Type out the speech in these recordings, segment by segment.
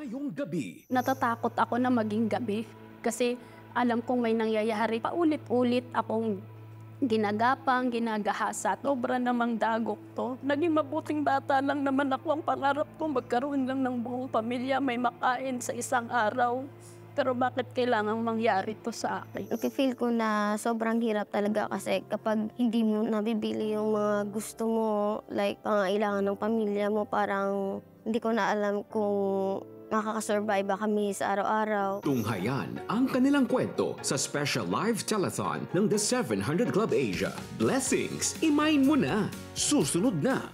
Ngayong gabi. Natatakot ako na maging gabi kasi alam kong may nangyayari. Paulit-ulit akong ginagapang, ginagahasa. Sobra namang dagok to. Naging mabuting bata lang naman ako. Ang pangarap ko magkaroon lang ng buong pamilya, may makain sa isang araw. Pero bakit kailangang mangyari to sa akin? Feel ko na sobrang hirap talaga kasi kapag hindi mo nabibili yung mga gusto mo, like pangailangan ng pamilya mo, parang hindi ko na alam kung makakasurvive ba kami sa araw-araw. Tunghayan ang kanilang kwento sa special live telethon ng The 700 Club Asia. Blessings, imayin mo na. Susunod na.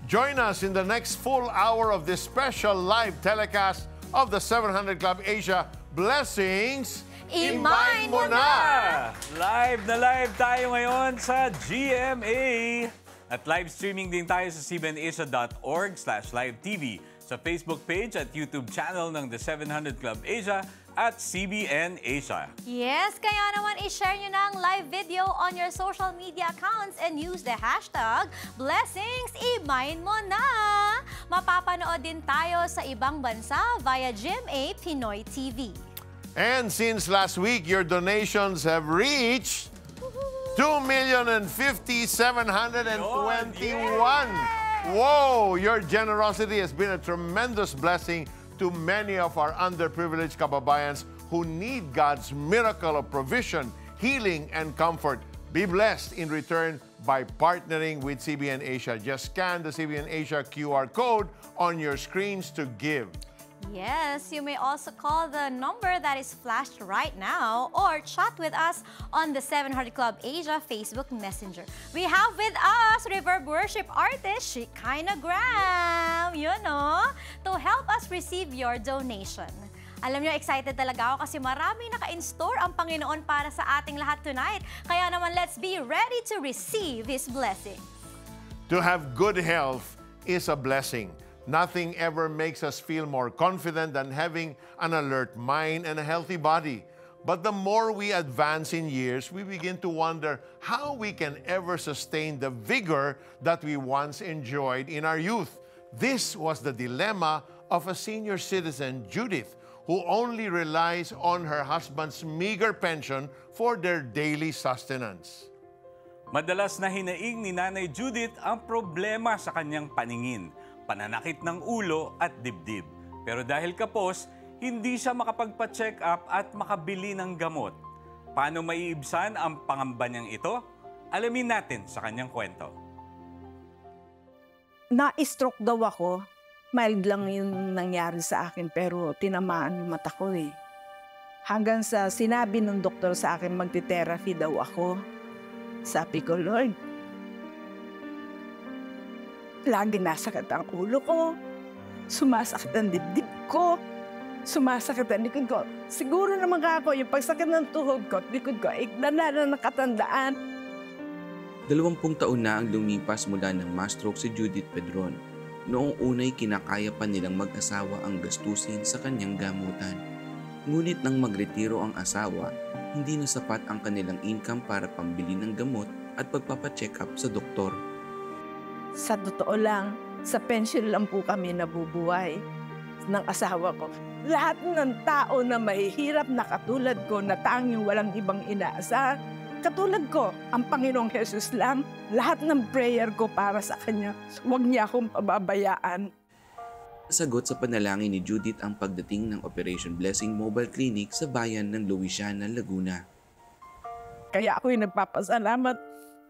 Join us in the next full hour of this special live telecast of the 700 Club Asia. Blessings, Imayin mo na! Live na live tayo ngayon sa GMA. At live streaming din tayo sa cbnasia.org/live-tv, sa Facebook page at YouTube channel ng The 700 Club Asia at CBN Asia. Yes, kaya naman i-share nyo na ang live video on your social media accounts and use the hashtag Blessings, Imayin mo na! Mapapanood din tayo sa ibang bansa via GMA Pinoy TV. And since last week, your donations have reached 2,050,721. Whoa! Your generosity has been a tremendous blessing to many of our underprivileged kababayans who need God's miracle of provision, healing, and comfort. Be blessed in return by partnering with CBN Asia. Just scan the CBN Asia QR code on your screens to give. Yes, you may also call the number that is flashed right now or chat with us on the 700 Club Asia Facebook Messenger. We have with us Reverb Worship artist Shekinah Graham, to help us receive your donation. Alam niyo, excited talaga ako kasi maraming naka-in-store ang Panginoon para sa ating lahat tonight. Kaya naman, let's be ready to receive His blessing. To have good health is a blessing. Nothing ever makes us feel more confident than having an alert mind and a healthy body. But the more we advance in years, we begin to wonder how we can ever sustain the vigor that we once enjoyed in our youth. This was the dilemma of a senior citizen, Judith, who only relies on her husband's meager pension for their daily sustenance. Madalas na hinaing ni Nanay Judith ang problema sa kanyang paningin, pananakit ng ulo at dibdib. Pero dahil kapos, hindi siya makapagpa-check up at makabili ng gamot. Paano maiibsan ang pangamba niyang ito? Alamin natin sa kanyang kwento. Na-stroke daw ako. Mild lang yung nangyari sa akin pero tinamaan yung mata ko eh. Hanggang sa sinabi ng doktor sa akin magti-therapy daw ako. Sabi ko, Lord, lagi nasakit ang ulo ko, sumasakit ang dibdib ko, sumasakit ang likod ko. Siguro naman ako, yung pagsakit ng tuhod ko at likod ko, na nakatandaan. 20 taon na ang lumipas mula ng ma-stroke si Judith Pedron. Noong unay kinakaya pa nilang mag-asawa ang gastusin sa kanyang gamutan. Ngunit nang magretiro ang asawa, hindi na sapat ang kanilang income para pambili ng gamot at pagpapacheck up sa doktor. Sa totoo lang, sa pension lang po kami nabubuhay ng asawa ko. Lahat ng tao na mahihirap na katulad ko na tanging walang ibang inaasa, katulad ko, ang Panginoong Jesus lang, lahat ng prayer ko para sa Kanya, huwag niya akong pababayaan. Sagot sa panalangin ni Judith ang pagdating ng Operation Blessing Mobile Clinic sa bayan ng Louisiana, Laguna. Kaya ako'y nagpapasalamat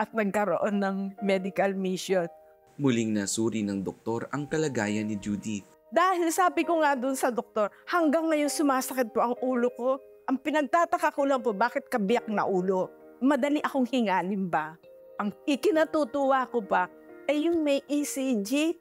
at nagkaroon ng medical mission. Muling nasuri ng doktor ang kalagayan ni Judith. Dahil sabi ko nga doon sa doktor, hanggang ngayon sumasakit po ang ulo ko. Ang pinagtataka ko lang po, bakit kabiyak na ulo? Madali akong hingalin ba? Ang ikinatutuwa ko pa ay yung may ECG.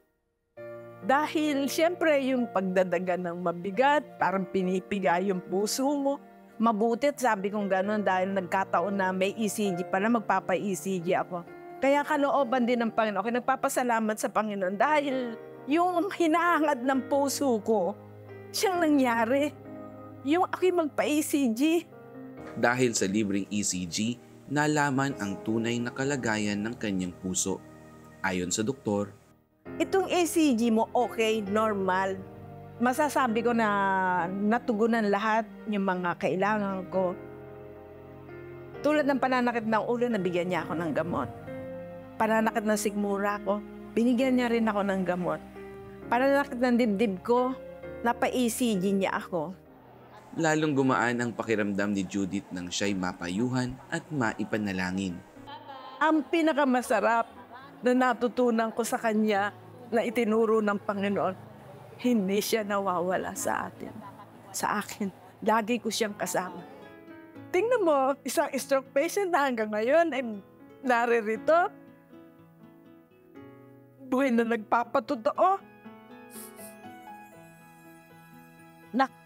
Dahil siyempre yung pagdadaga ng mabigat, parang pinipiga yung puso mo. Mabutit, sabi kong gano'n, dahil nagkataon na may ECG pala, magpapa-ECG ako. Kaya kalooban din ng Panginoon. Kaya nagpapasalamat sa Panginoon dahil yung hinahangad ng puso ko, siyang nangyari. Yung ako'y magpa-ECG. Dahil sa libreng ECG, nalaman ang tunay na kalagayan ng kanyang puso. Ayon sa doktor, Itong ECG mo, okay, normal. Masasabi ko na natugunan lahat yung mga kailangan ko. Tulad ng pananakit ng ulo, nabigyan niya ako ng gamot. Pananakit ng sigmura ko, binigyan niya rin ako ng gamot. Pananakit ng dibdib ko, napa-ECG niya ako. lalong gumaan ang pakiramdam ni Judith nang siya'y mapayuhan at maipanalangin. Ang pinakamasarap na natutunan ko sa kanya na itinuro ng Panginoon, hindi siya nawawala sa atin. Sa akin, lagi ko siyang kasama. Tingnan mo, isang stroke patient na hanggang ngayon ay naririto. Buhay na nagpapatotoo.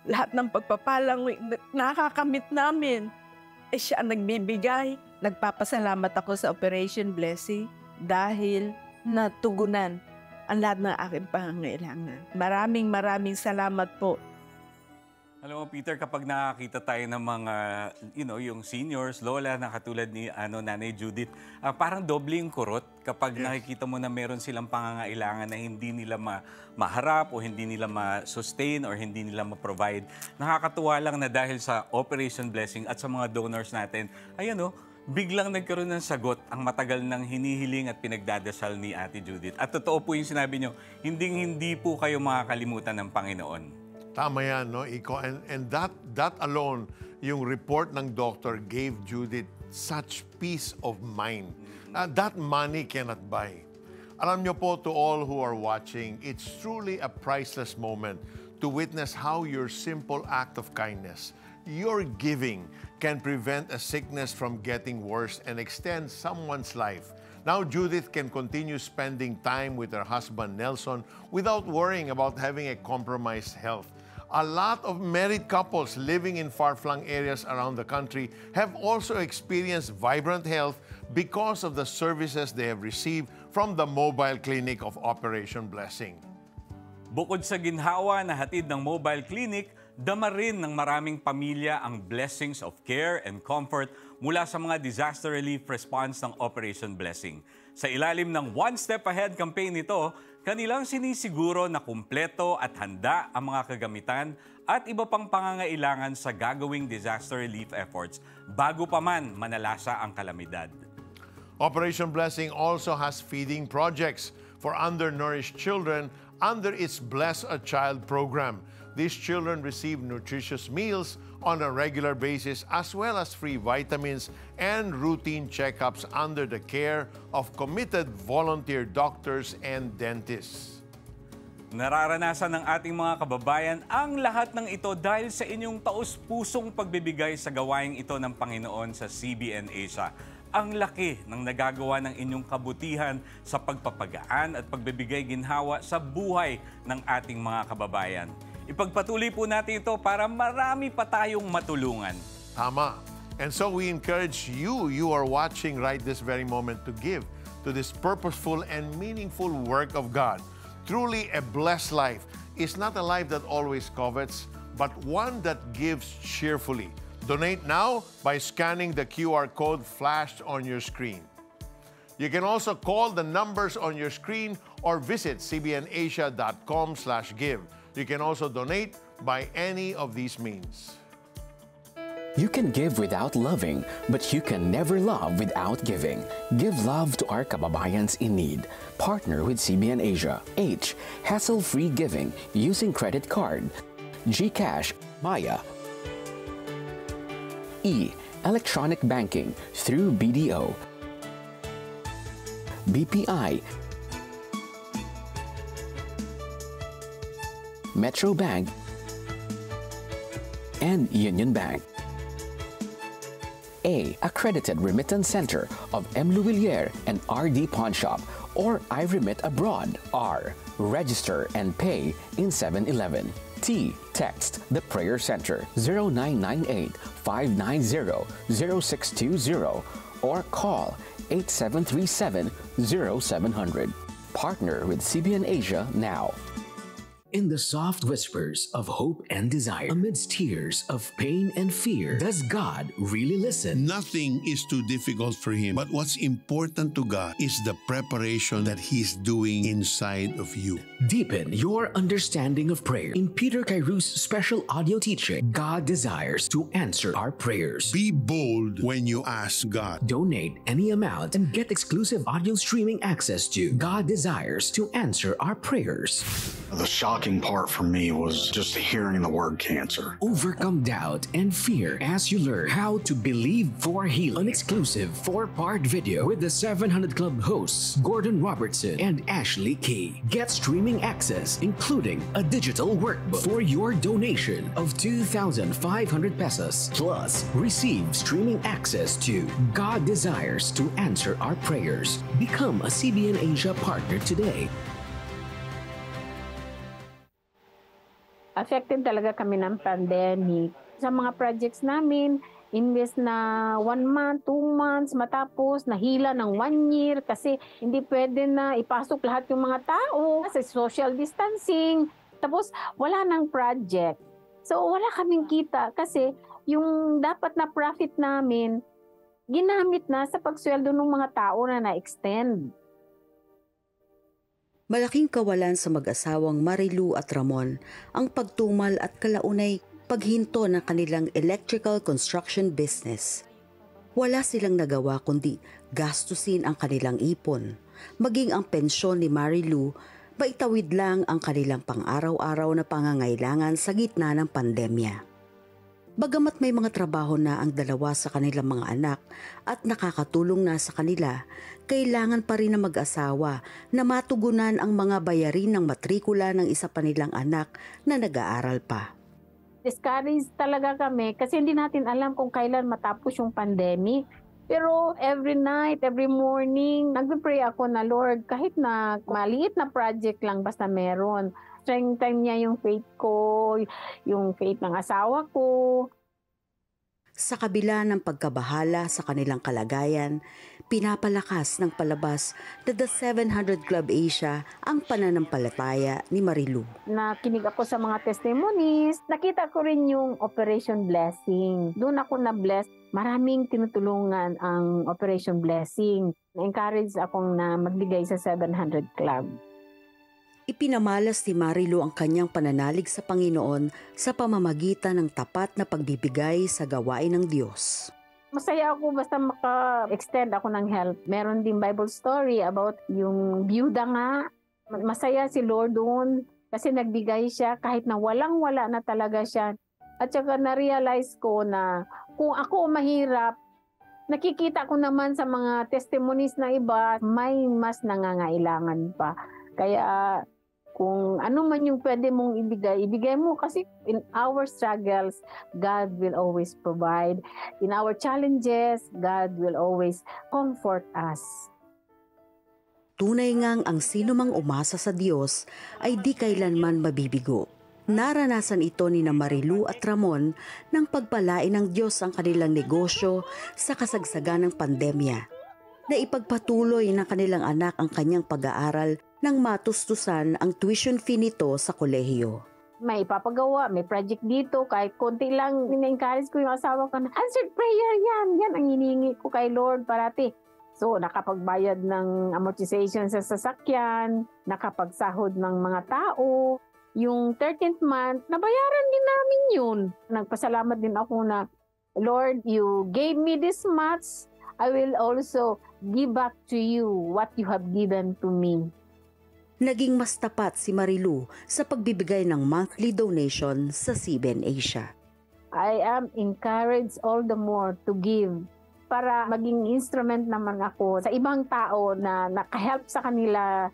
Lahat ng pagpapalang nakakamit namin, siya ang nagbibigay. Nagpapasalamat ako sa Operation Blessing dahil natugunan ang lahat ng aking pangangailangan. Maraming salamat po. Alam mo, Peter, kapag nakakita tayo ng mga, yung seniors, lola na katulad ni Nanay Judith, parang doble yung kurot kapag nakikita mo na meron silang pangangailangan na hindi nila maharap o hindi nila ma-sustain or hindi nila ma-provide. Nakakatuwa lang na dahil sa Operation Blessing at sa mga donors natin, biglang nagkaroon ng sagot ang matagal ng hinihiling at pinagdadasal ni Ate Judith. At totoo po yung sinabi nyo, hindi po kayo makakalimutan ng Panginoon. Tama yan, no, Iko? And that alone, yung report ng doctor gave Judith such peace of mind. That money cannot buy. Alam nyo po, to all who are watching, it's truly a priceless moment to witness how your simple act of kindness, your giving, can prevent a sickness from getting worse and extend someone's life. Now, Judith can continue spending time with her husband, Nelson, without worrying about having a compromised health. A lot of married couples living in far-flung areas around the country have also experienced vibrant health because of the services they have received from the mobile clinic of Operation Blessing. Bukod sa ginhawa na hatid ng mobile clinic, dama rin ng maraming pamilya ang blessings of care and comfort mula sa mga disaster relief response ng Operation Blessing. Sa ilalim ng One Step Ahead campaign nito, kanilang sinisiguro na kumpleto at handa ang mga kagamitan at iba pang pangangailangan sa gagawing disaster relief efforts bago pa man manalasa ang kalamidad. Operation Blessing also has feeding projects for undernourished children under its Bless a Child program. These children receive nutritious meals on a regular basis as well as free vitamins and routine checkups under the care of committed volunteer doctors and dentists. Nararanasan ng ating mga kababayan ang lahat ng ito dahil sa inyong taus-pusong pagbibigay sa gawaing ito ng Panginoon sa CBN Asia. Ang laki ng nagagawa ng inyong kabutihan sa pagpapagaan at pagbibigay ginhawa sa buhay ng ating mga kababayan. Ipagpatuloy po natin ito para marami pa tayong matulungan. Tama. And so we encourage you are watching right this very moment to give to this purposeful and meaningful work of God. Truly, a blessed life is not a life that always covets, but one that gives cheerfully. Donate now by scanning the QR code flashed on your screen. You can also call the numbers on your screen or visit cbnasia.com/give. You can also donate by any of these means. You can give without loving, but you can never love without giving. Give love to our kababayans in need. Partner with CBN Asia. H. Hassle-free giving using credit card. GCash, Maya. E. Electronic banking through BDO. BPI. Metro Bank, and Union Bank. A. Accredited Remittance Center of M. Louvillier and RD Pawn Shop or I Remit Abroad. R. Register and pay in 7-Eleven. T. Text the Prayer Center 0998-590-0620 or call 8737-0700. Partner with CBN Asia now. In the soft whispers of hope and desire, amidst tears of pain and fear, does God really listen? Nothing is too difficult for Him. But what's important to God is the preparation that He's doing inside of you. Deepen your understanding of prayer. In Peter Kairou's special audio teaching, God desires to answer our prayers. Be bold when you ask God. Donate any amount and get exclusive audio streaming access to God Desires to Answer Our Prayers. The shocking part for me was just hearing the word cancer. Overcome doubt and fear as you learn how to believe for healing. An exclusive 4-part video with the 700 Club hosts Gordon Robertson and Ashley Key. Get streaming access, including a digital workbook for your donation of 2,500 pesos. Plus, receive streaming access to God Desires to Answer Our Prayers. Become a CBN Asia partner today. Affected talaga kami ng pandemic. Sa mga projects namin, imbes na 1 month, 2 months, matapos nahila ng 1 year kasi hindi pwede na ipasok lahat yung mga tao sa social distancing. Tapos wala ng project. So wala kaming kita kasi yung dapat na profit namin, ginamit na sa pagsweldo ng mga tao na na-extend. Malaking kawalan sa mag-asawang Marilu at Ramon ang pagtumal at kalaunay paghinto ng kanilang electrical construction business. Wala silang nagawa kundi gastusin ang kanilang ipon. Maging ang pensyon ni Marilu, maitawid lang ang kanilang pang-araw-araw na pangangailangan sa gitna ng pandemya. Bagamat may mga trabaho na ang dalawa sa kanilang mga anak at nakakatulong na sa kanila, kailangan pa rin ng mag-asawa na matugunan ang mga bayarin ng matrikula ng isa pa nilang anak na nag-aaral pa. Discouraged talaga kami kasi hindi natin alam kung kailan matapos yung pandemic. Pero every night, every morning, nagpe-pray ako na, Lord, kahit na maliit na project lang basta meron. Strengthen niya yung faith ko, yung faith ng asawa ko. Sa kabila ng pagkabahala sa kanilang kalagayan, pinapalakas ng palabas na The 700 Club Asia ang pananampalataya ni Marilu. Nakinig ako sa mga testimonies, nakita ko rin yung Operation Blessing. Doon ako na-bless. Maraming tinutulungan ang Operation Blessing. Na-encourage akong na magbigay sa 700 Club. Ipinamalas ni Marilu ang kanyang pananalig sa Panginoon sa pamamagitan ng tapat na pagbibigay sa gawain ng Diyos. Masaya ako basta maka-extend ako ng help. Meron din Bible story about yung byuda nga. Masaya si Lord doon kasi nagbigay siya kahit na walang-wala na talaga siya. At saka na-realize ko na kung ako mahirap, nakikita ko naman sa mga testimonies na iba, may mas nangangailangan pa. Kaya kung ano man yung pwede mong ibigay, ibigay mo kasi in our struggles, God will always provide. In our challenges, God will always comfort us. Tunay ngang ang sino mang umasa sa Diyos ay di kailanman mabibigo. Naranasan ito ni Marilu at Ramon nang pagpalain ng Diyos ang kanilang negosyo sa kasagsagan ng pandemya. Naipagpatuloy ng kanilang anak ang kanyang pag-aaral nang matustusan ang tuition fee nito sa kolehiyo. May ipapagawa, may project dito, kahit konti lang, ina-encourage ko yung asawa ko na, answered prayer yan, yan ang hinihingi ko kay Lord parati. So, nakapagbayad ng amortization sa sasakyan, nakapagsahod ng mga tao, yung 13th month, nabayaran din namin yun. Nagpasalamat din ako na, Lord, you gave me this much, I will also give back to you what you have given to me. Naging mas tapat si Marilu sa pagbibigay ng monthly donation sa CBN Asia. I am encouraged all the more to give para maging instrument naman ako sa ibang tao na nakahelp sa kanila.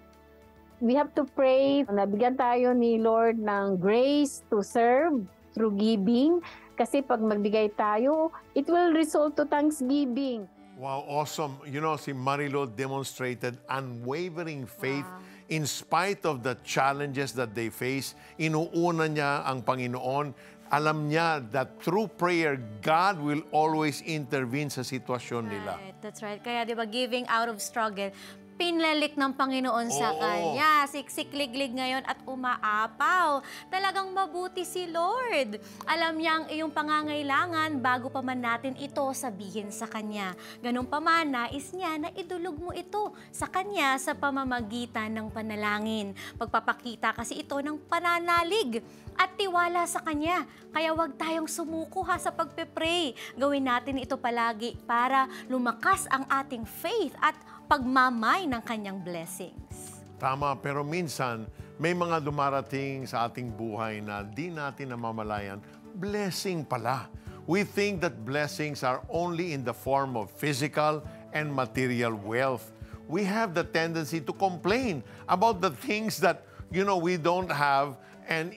We have to pray na bigyan tayo ni Lord ng grace to serve through giving kasi pag magbigay tayo, it will result to thanksgiving. Wow, awesome. You know, si Marilu demonstrated unwavering faith. Wow. In spite of the challenges that they face, inuuna niya ang Panginoon. Alam niya that through prayer, God will always intervene sa sitwasyon nila. That's right. Kaya 'di ba, giving out of struggle. pinlalik ng Panginoon sa kanya. Siksik-liglig ngayon at umaapaw. Talagang mabuti si Lord. Alam niya ang iyong pangangailangan bago pa man natin ito sabihin sa kanya. Ganun pa man, nais niya na idulog mo ito sa kanya sa pamamagitan ng panalangin. Pagpapakita kasi ito ng pananalig at tiwala sa kanya. Kaya huwag tayong sumuko sa pagpe-pray. Gawin natin ito palagi para lumakas ang ating faith at pagmamay ng kanyang blessings. Tama, pero minsan may mga dumarating sa ating buhay na di natin namamalayan, blessing pala. We think that blessings are only in the form of physical and material wealth. We have the tendency to complain about the things that, we don't have, and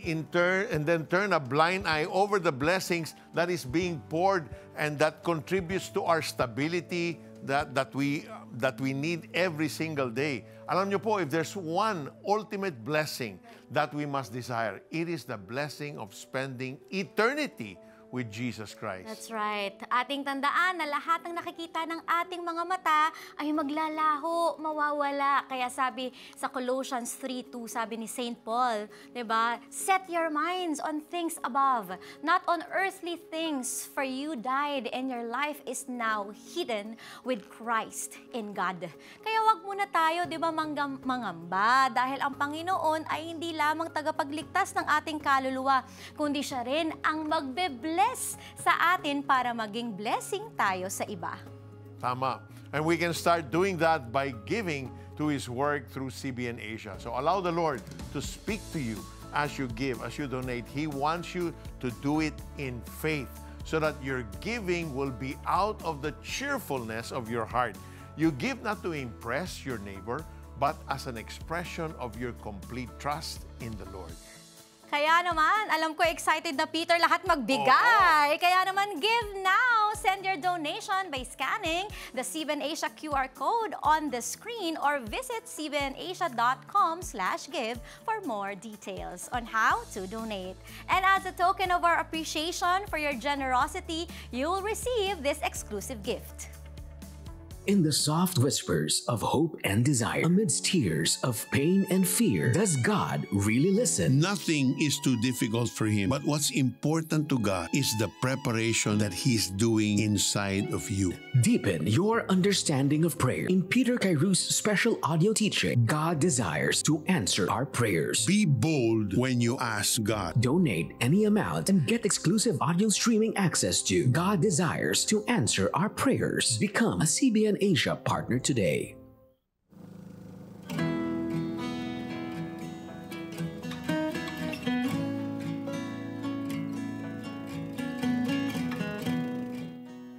then turn a blind eye over the blessings that is being poured and that contributes to our stability that we need every single day. Alam niyo po, if there's one ultimate blessing that we must desire, it is the blessing of spending eternity with Jesus Christ. That's right. Ating tandaan na lahat ng nakikita ng ating mga mata ay maglalaho, mawawala. Kaya sabi sa Colossians 3:2, sabi ni St. Paul, 'di ba? Set your minds on things above, not on earthly things, for you died and your life is now hidden with Christ in God. Kaya wag muna tayo, 'di ba, mangamba dahil ang Panginoon ay hindi lamang tagapagligtas ng ating kaluluwa, kundi siya rin ang magbe-bless sa atin para maging blessing tayo sa iba. Tama. And we can start doing that by giving to His work through CBN Asia. So allow the Lord to speak to you as you give, as you donate. He wants you to do it in faith so that your giving will be out of the cheerfulness of your heart. You give not to impress your neighbor, but as an expression of your complete trust in the Lord. Kaya naman, alam ko excited na Peter lahat magbigay. Kaya naman, give now. Send your donation by scanning the CBN Asia QR code on the screen or visit cbnasia.com/give for more details on how to donate. And as a token of our appreciation for your generosity, you will receive this exclusive gift. In the soft whispers of hope and desire, amidst tears of pain and fear, does God really listen? Nothing is too difficult for Him. But what's important to God is the preparation that He's doing inside of you. Deepen your understanding of prayer. In Peter Kairou's special audio teaching, God desires to answer our prayers. Be bold when you ask God. Donate any amount and get exclusive audio streaming access to God Desires to Answer Our Prayers. Become a CBN Asia partner today.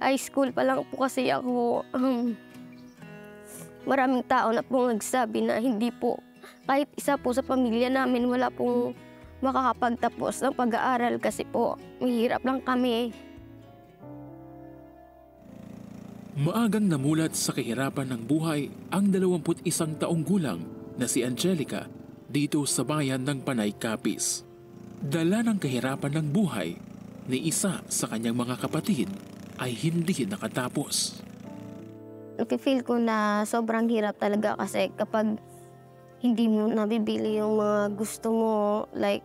High school pa lang po kasi ako, maraming tao na po nagsabi na hindi po, kahit isa po sa pamilya namin, wala pong makakapagtapos ng pag-aaral kasi po, mahirap lang kami. Maagang namulat sa kahirapan ng buhay ang 21 taong gulang na si Angelica dito sa bayan ng Panay, Capiz. Dala ng kahirapan ng buhay ni isa sa kanyang mga kapatid ay hindi nakatapos. Feel ko na sobrang hirap talaga kasi kapag hindi mo nabibili yung mga gusto mo, like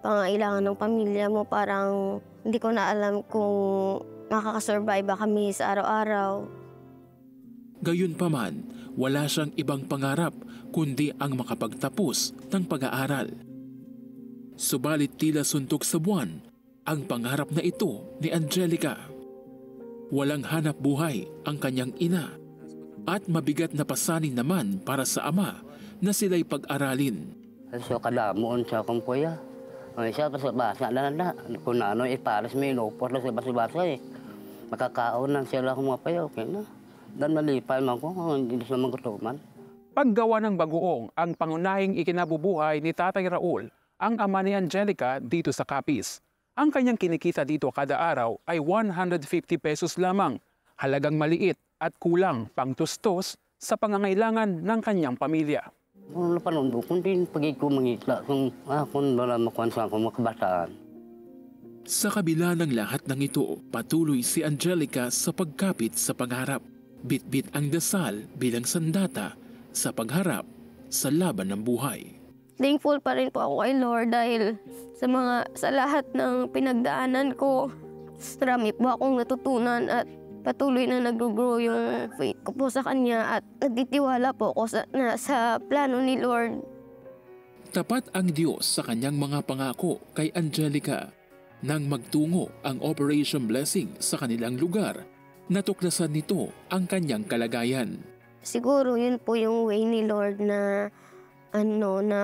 pangailangan ng pamilya mo, parang hindi ko na alam kung makakasurvive ba kami sa araw-araw. Gayunpaman, wala siyang ibang pangarap kundi ang makapagtapos ng pag-aaral. Subalit tila suntok sa buwan ang pangarap na ito ni Angelica. Walang hanap buhay ang kanyang ina at mabigat na pasanin naman para sa ama na sila'y pag-aralin. So kadamuon sa akong kuya. Siya pa sa basa na kung ano ipares may lopor na sa basa makakaon na sila akong mga payo. Okay na. Dan malipay man ko, hindi sa mga kutuman. Paggawa ng bagoong ang pangunahing ikinabubuhay ni Tatay Raul, ang ama ni Angelica dito sa Capiz. Ang kanyang kinikita dito kada araw ay 150 pesos lamang, halagang maliit at kulang pang tustos sa pangangailangan ng kanyang pamilya. Kung napanundo, kung din pagig ko mangitla, kung wala makuwansa akong makabataan. Sa kabila ng lahat ng ito, patuloy si Angelica sa pagkapit sa pangarap. Bit-bit ang dasal bilang sandata sa pagharap sa laban ng buhay. Thankful pa rin po ako kay Lord dahil sa lahat ng pinagdaanan ko, marami po akong natutunan at patuloy na nag-grow yung faith ko po sa Kanya at nagtitiwala po ako sa plano ni Lord. Tapat ang Diyos sa kanyang mga pangako kay Angelica. Nang magtungo ang Operation Blessing sa kanilang lugar, natuklasan nito ang kanyang kalagayan. Siguro yun po yung way ni Lord na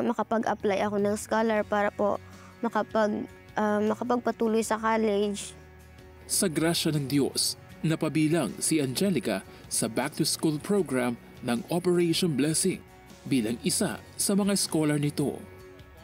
makapag-apply ako ng scholar para po makapagpatuloy sa college. Sa grasya ng Diyos, napabilang si Angelica sa back-to-school program ng Operation Blessing bilang isa sa mga scholar nito.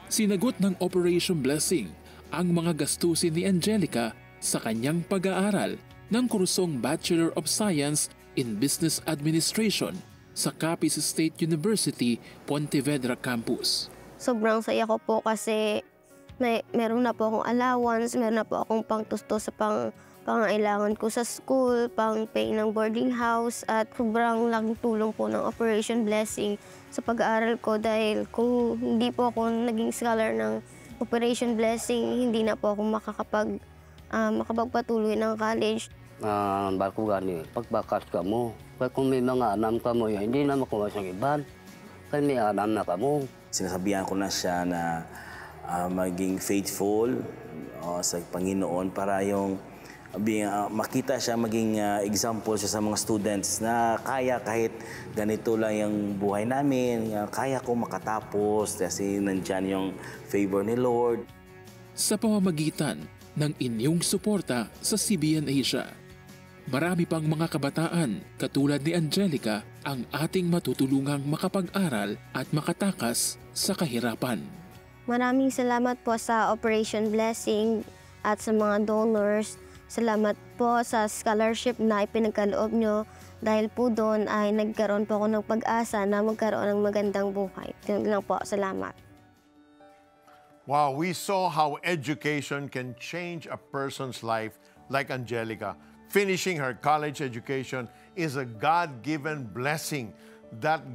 Sinagot ng Operation Blessing ang mga gastusin ni Angelica sa kanyang pag-aaral ng kursong Bachelor of Science in Business Administration sa Capiz State University, Pontevedra Campus. Sobrang saya ko po kasi meron na po akong allowance, meron na po akong pangtusto sa pangailangan ko sa school, pang-pay ng boarding house at sobrang laking tulong po ng Operation Blessing sa pag-aaral ko dahil kung hindi po ako naging scholar ng Operation Blessing, hindi na po ako makapagpatuloy ng college. Bago gani, pagbakas ka mo. Kaya kung may mga anam ka mo, hindi na makuha sa iban. Kaya may anam na ka mo. Sinasabihan ko na siya na maging faithful sa Panginoon para yung makita siya, maging example siya sa mga students na kaya kahit ganito lang yung buhay namin, kaya ko makatapos kasi nandyan yung favor ni Lord. Sa pamamagitan ng inyong suporta sa CBN Asia, marami pang mga kabataan katulad ni Angelica ang ating matutulungang makapag-aral at makatakas sa kahirapan. Maraming salamat po sa Operation Blessing at sa mga donors. Salamat po sa scholarship na ipinagkaloob nyo dahil po doon ay nagkaroon po ako ng pag-asa na magkaroon ng magandang buhay. Yun lang po, salamat. Wow, we saw how education can change a person's life like Angelica. Finishing her college education is a God-given blessing that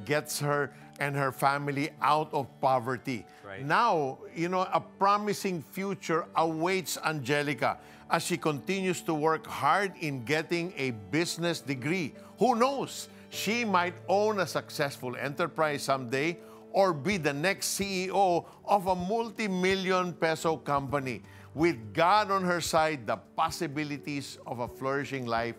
gets her and her family out of poverty. Right. Now, a promising future awaits Angelica as she continues to work hard in getting a business degree. Who knows? She might own a successful enterprise someday or be the next CEO of a multi-million peso company. With God on her side, the possibilities of a flourishing life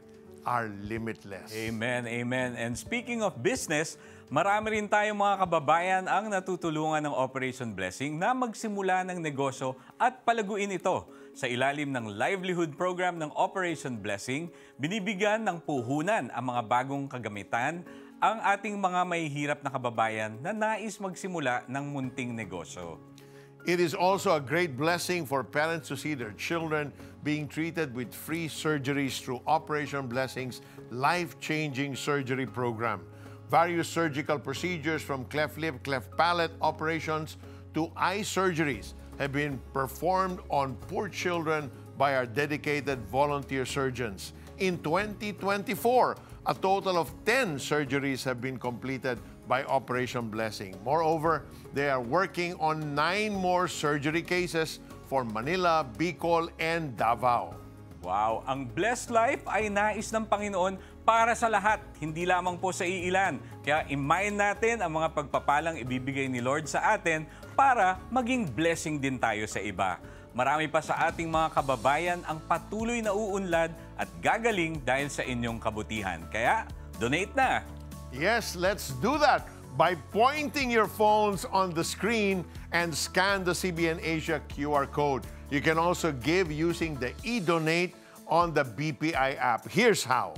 are limitless. Amen, amen. And speaking of business, marami rin tayong mga kababayan ang natutulungan ng Operation Blessing na magsimula ng negosyo at palaguin ito. Sa ilalim ng livelihood program ng Operation Blessing, binibigyan ng puhunan ang mga bagong kagamitan ang ating mga mahihirap na kababayan na nais magsimula ng munting negosyo. It is also a great blessing for parents to see their children being treated with free surgeries through Operation Blessing's life-changing surgery program. Various surgical procedures from cleft lip, cleft palate operations to eye surgeries have been performed on poor children by our dedicated volunteer surgeons. In 2024, a total of 10 surgeries have been completed by Operation Blessing. Moreover, they are working on 9 more surgery cases for Manila, Bicol, and Davao. Wow! Ang blessed life ay nais ng Panginoon para sa lahat, hindi lamang po sa iilan. Kaya i-mind natin ang mga pagpapalang ibibigay ni Lord sa atin para maging blessing din tayo sa iba. Marami pa sa ating mga kababayan ang patuloy na uunlad at gagaling dahil sa inyong kabutihan. Kaya, donate na! Yes, let's do that by pointing your phones on the screen and scan the CBN Asia QR code. You can also give using the eDonate on the BPI app. Here's how.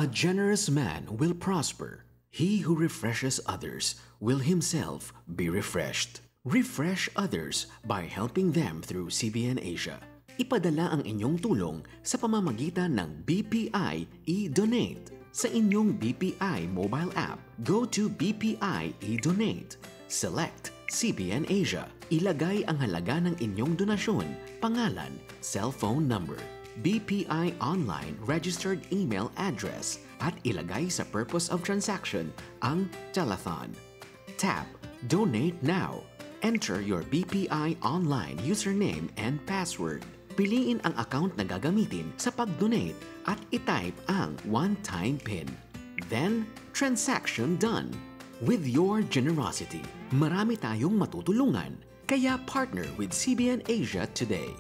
A generous man will prosper. He who refreshes others will himself be refreshed. Refresh others by helping them through CBN Asia. Ipadala ang inyong tulong sa pamamagitan ng BPI eDonate. Sa inyong BPI mobile app, go to BPI eDonate. Select CBN Asia. Ilagay ang halaga ng inyong donasyon, pangalan, cellphone number. BPI Online registered email address at ilagay sa purpose of transaction ang telethon. Tap Donate Now. Enter your BPI Online username and password. Piliin ang account na gagamitin sa pag-donate at itype ang one-time PIN. Then, transaction done. With your generosity, marami tayong matutulungan. Kaya partner with CBN Asia today.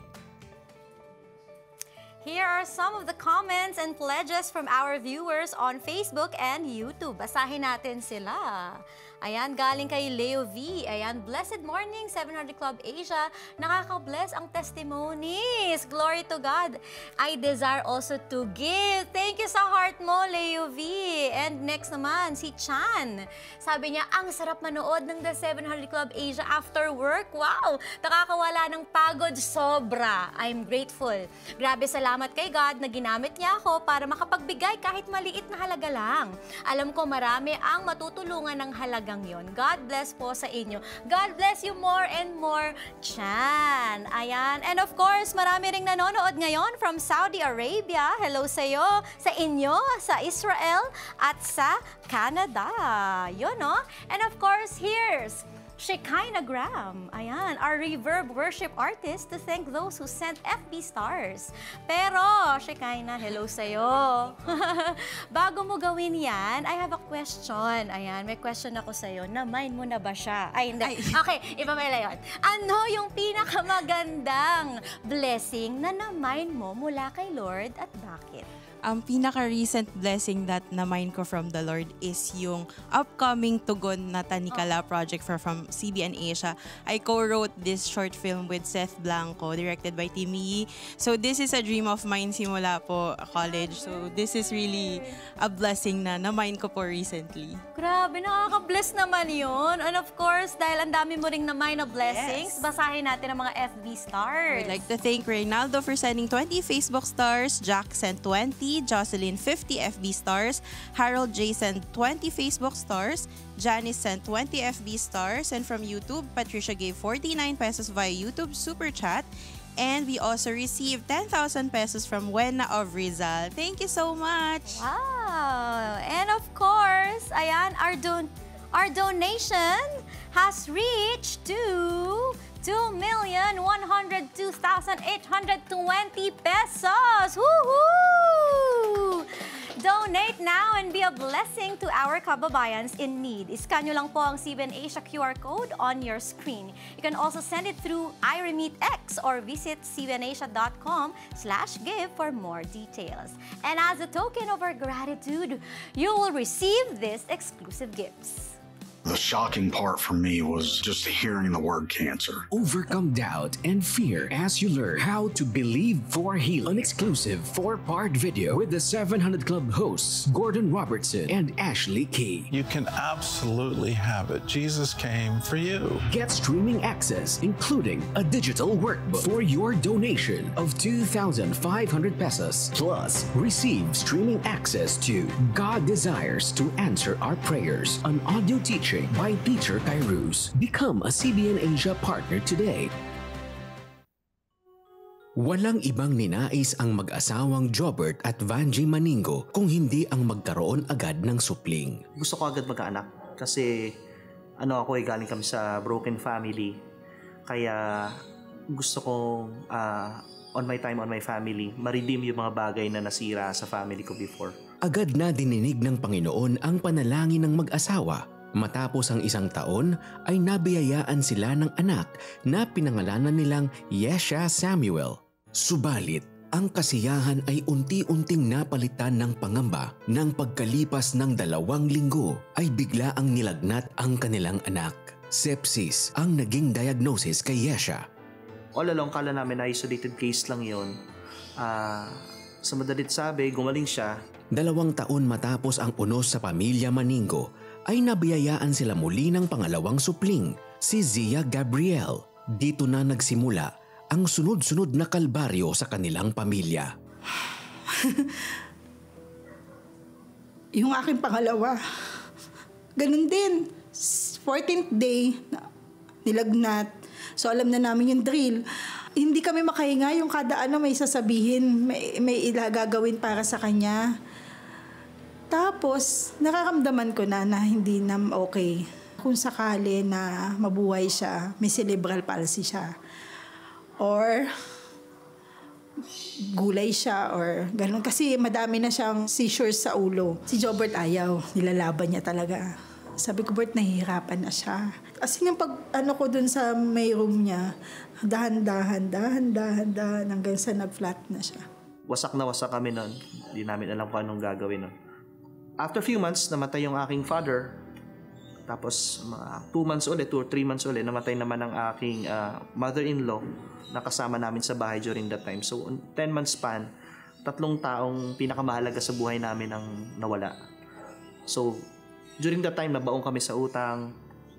Here are some of the comments and pledges from our viewers on Facebook and YouTube. Basahin natin sila. Ayan, galing kay Leo V. Ayan, blessed morning, 700 Club Asia. Nakaka-bless ang testimonies. Glory to God. I desire also to give. Thank you sa heart mo, Leo V. And next naman, si Chan. Sabi niya, ang sarap manood ng The 700 Club Asia after work. Wow! Nakakawala ng pagod sobra. I'm grateful. Grabe, salamat kay God na ginamit niya ako para makapagbigay kahit maliit na halaga lang. Alam ko marami ang matutulungan ng halagang yon. God bless po sa inyo. God bless you more and more, Chan. Ayan. And of course, marami ring nanonood ngayon from Saudi Arabia. Hello sa iyo, sa inyo, sa Israel, at sa Canada. Yun, no? And of course, here's Shekinah Graham, ayan, our Reverb worship artist, to thank those who sent FB stars. Pero, Shekinah, hello sa'yo. Bago mo gawin yan, I have a question. Ayan, may question ako sa'yo. Na-mine mo na ba siya? Ay, hindi. Okay, iba pala yun. Ano yung pinakamagandang blessing na na-mine mo mula kay Lord at bakit? Ang pinaka-recent blessing that na-mine ko from the Lord is yung upcoming Tugon na Tanikala project from CBN Asia. I co-wrote this short film with Seth Blanco, directed by Timmy. So this is a dream of mine simula po college. So this is really a blessing na na-mine ko po recently. Grabe, nakaka-bless naman yun. And of course, dahil ang dami mo ring na-mine na blessings, basahin natin ang mga FB stars. I'd like to thank Reynaldo for sending 20 Facebook stars, Jack sent 20, Jocelyn 50 FB stars, Harold J sent 20 Facebook stars, Janice sent 20 FB stars, and from YouTube, Patricia gave 49 pesos via YouTube Super Chat, and we also received 10,000 pesos from Wena of Rizal. Thank you so much! Wow! And of course, ayan, our donation has reached to 2,102,820 pesos! Woohoo! Donate now and be a blessing to our kababayans in need. Iskan nyo lang po ang CBN Asia QR code on your screen. You can also send it through iRemitX or visit cbnasia.com/give for more details. And as a token of our gratitude, you will receive these exclusive gifts. The shocking part for me was just hearing the word cancer. Overcome doubt and fear as you learn how to believe for healing. An exclusive 4-part video with the 700 Club hosts Gordon Robertson and Ashley Key. You can absolutely have it. Jesus came for you. Get streaming access, including a digital workbook for your donation of 2,500 pesos. Plus, receive streaming access to God Desires to Answer Our Prayers, an audio teaching by Peter Kairos. Become a CBN Asia partner today. Walang ibang ninais ang mag-asawang Jobert at Vangie Maningo kung hindi ang magkaroon agad ng supling. Gusto ko agad magkaanak kasi ako galing kami sa broken family. Kaya gusto kong on my time, on my family, ma-redeem yung mga bagay na nasira sa family ko before. Agad na dininig ng Panginoon ang panalangin ng mag-asawa. Matapos ang 1 taon ay nabiyayaan sila ng anak na pinangalanan nilang Yesha Samuel. Subalit, ang kasiyahan ay unti-unting napalitan ng pangamba nang pagkalipas ng 2 linggo ay bigla ang nilagnat ang kanilang anak. Sepsis ang naging diagnosis kay Yesha. All along, kala namin isolated case lang yun. Sa madalit sabi, gumaling siya. 2 taon matapos ang unos sa pamilya Maningo, ay nabiyayaan sila muli ng pangalawang supling, si Zia Gabriel. Dito na nagsimula ang sunod-sunod na kalbaryo sa kanilang pamilya. Yung aking pangalawa, ganun din. 14th day, nilagnat. So alam na namin yung drill. Hindi kami makahinga, yung kada ano may sasabihin, may gagawin para sa kanya. Tapos, nararamdaman ko na hindi na okay. Kung sakali na mabuhay siya, may cerebral palsy siya. Or gulay siya or gano'n. Kasi madami na siyang seizures sa ulo. Si Jobert ayaw, nilalaban niya talaga. Sabi ko, Bert, nahihirapan na siya. Kasi yung pag ko dun sa may room niya, dahan-dahan hanggang sa nag-flat na siya. Wasak na wasak kami nun. Hindi namin alam kung anong gagawin nun. After few months, namatay yung aking father. Tapos, mga 2 months ulit, 2 or 3 months ulit, namatay naman ang aking mother-in-law na kasama namin sa bahay during that time. So, 10 months span, 3 taong pinakamahalaga sa buhay namin ang nawala. So, during that time, nabaong kami sa utang.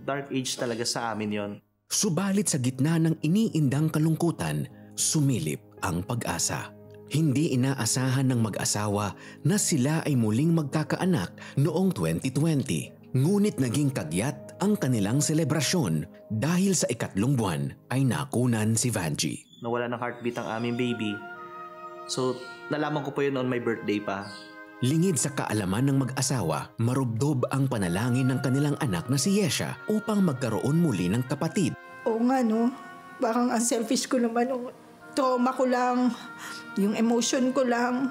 Dark age talaga sa amin yon. Subalit sa gitna ng iniindang kalungkutan, sumilip ang pag-asa. Hindi inaasahan ng mag-asawa na sila ay muling magkakaanak noong 2020. Ngunit naging kagyat ang kanilang selebrasyon dahil sa 2 buwan ay nakunan si Vangie. Nawala ng heartbeat ang aming baby. So, nalaman ko po yun on my birthday pa. Lingid sa kaalaman ng mag-asawa, marubdob ang panalangin ng kanilang anak na si Yesha upang magkaroon muli ng kapatid. Oo nga, no? Parang ang selfish ko naman. Trauma ko lang, yung emotion ko lang,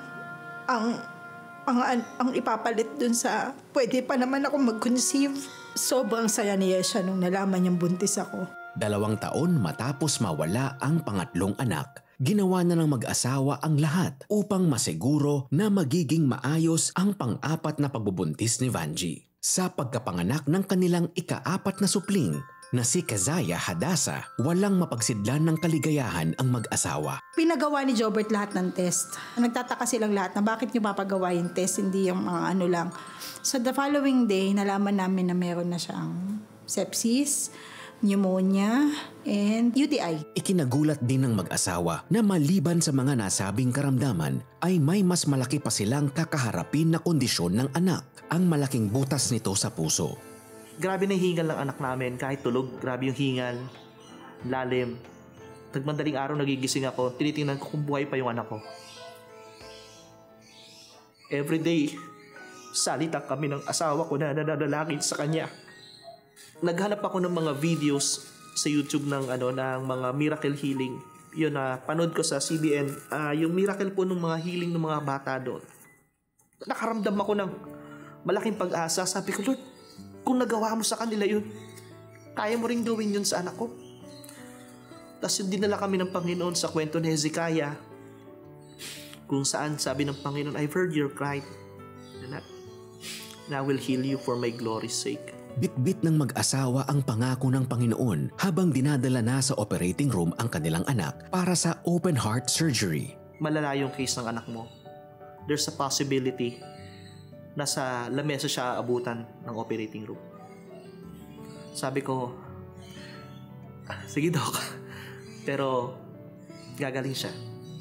ang ipapalit dun sa pwede pa naman ako mag-conceive. Sobrang saya ni Yesha nung nalaman niyang buntis ako. 2 taon matapos mawala ang pangatlong anak, ginawa na ng mag-asawa ang lahat upang masiguro na magiging maayos ang pang-4 na pagbubuntis ni Vangie. Sa pagkapanganak ng kanilang ika-4 na supling na si Kazaya Hadasa, walang mapagsidlan ng kaligayahan ang mag-asawa. Pinagawa ni Jobert lahat ng test. Nagtataka silang lahat na bakit niyo papagawa yung test, hindi yung mga ano lang. So the following day, nalaman namin na meron na siyang sepsis, pneumonia, and UTI. Ikinagulat din ng mag-asawa na maliban sa mga nasabing karamdaman, ay may mas malaki pa silang kakaharapin na kondisyon ng anak, ang malaking butas nito sa puso. Grabe na yung hingal ng anak namin. Kahit tulog, grabe yung hingal. Lalim. Tagmandaling araw nagigising ako, tinitingnan ko kung buhay pa yung anak ko. Every day, salita kami ng asawa ko na nananalangin sa kanya. Naghanap ako ng mga videos sa YouTube ng mga miracle healing. Yun na panood ko sa CBN, yung miracle po ng mga healing ng mga bata doon. Nakaramdam ako ng malaking pag-asa. Sabi ko, Lord, kung nagawa mo sa kanila yun, kaya mo rin gawin yun sa anak ko. Tapos dinala kami ng Panginoon sa kwento ni Hezekiah, kung saan sabi ng Panginoon, I've heard your cry, and I will heal you for my glory's sake. Bitbit ng mag-asawa ang pangako ng Panginoon habang dinadala na sa operating room ang kanilang anak para sa open heart surgery. Malala yung case ng anak mo. There's a possibility na sa lamesa siya abutan ng operating room. Sabi ko, sige Doc, pero gagaling siya.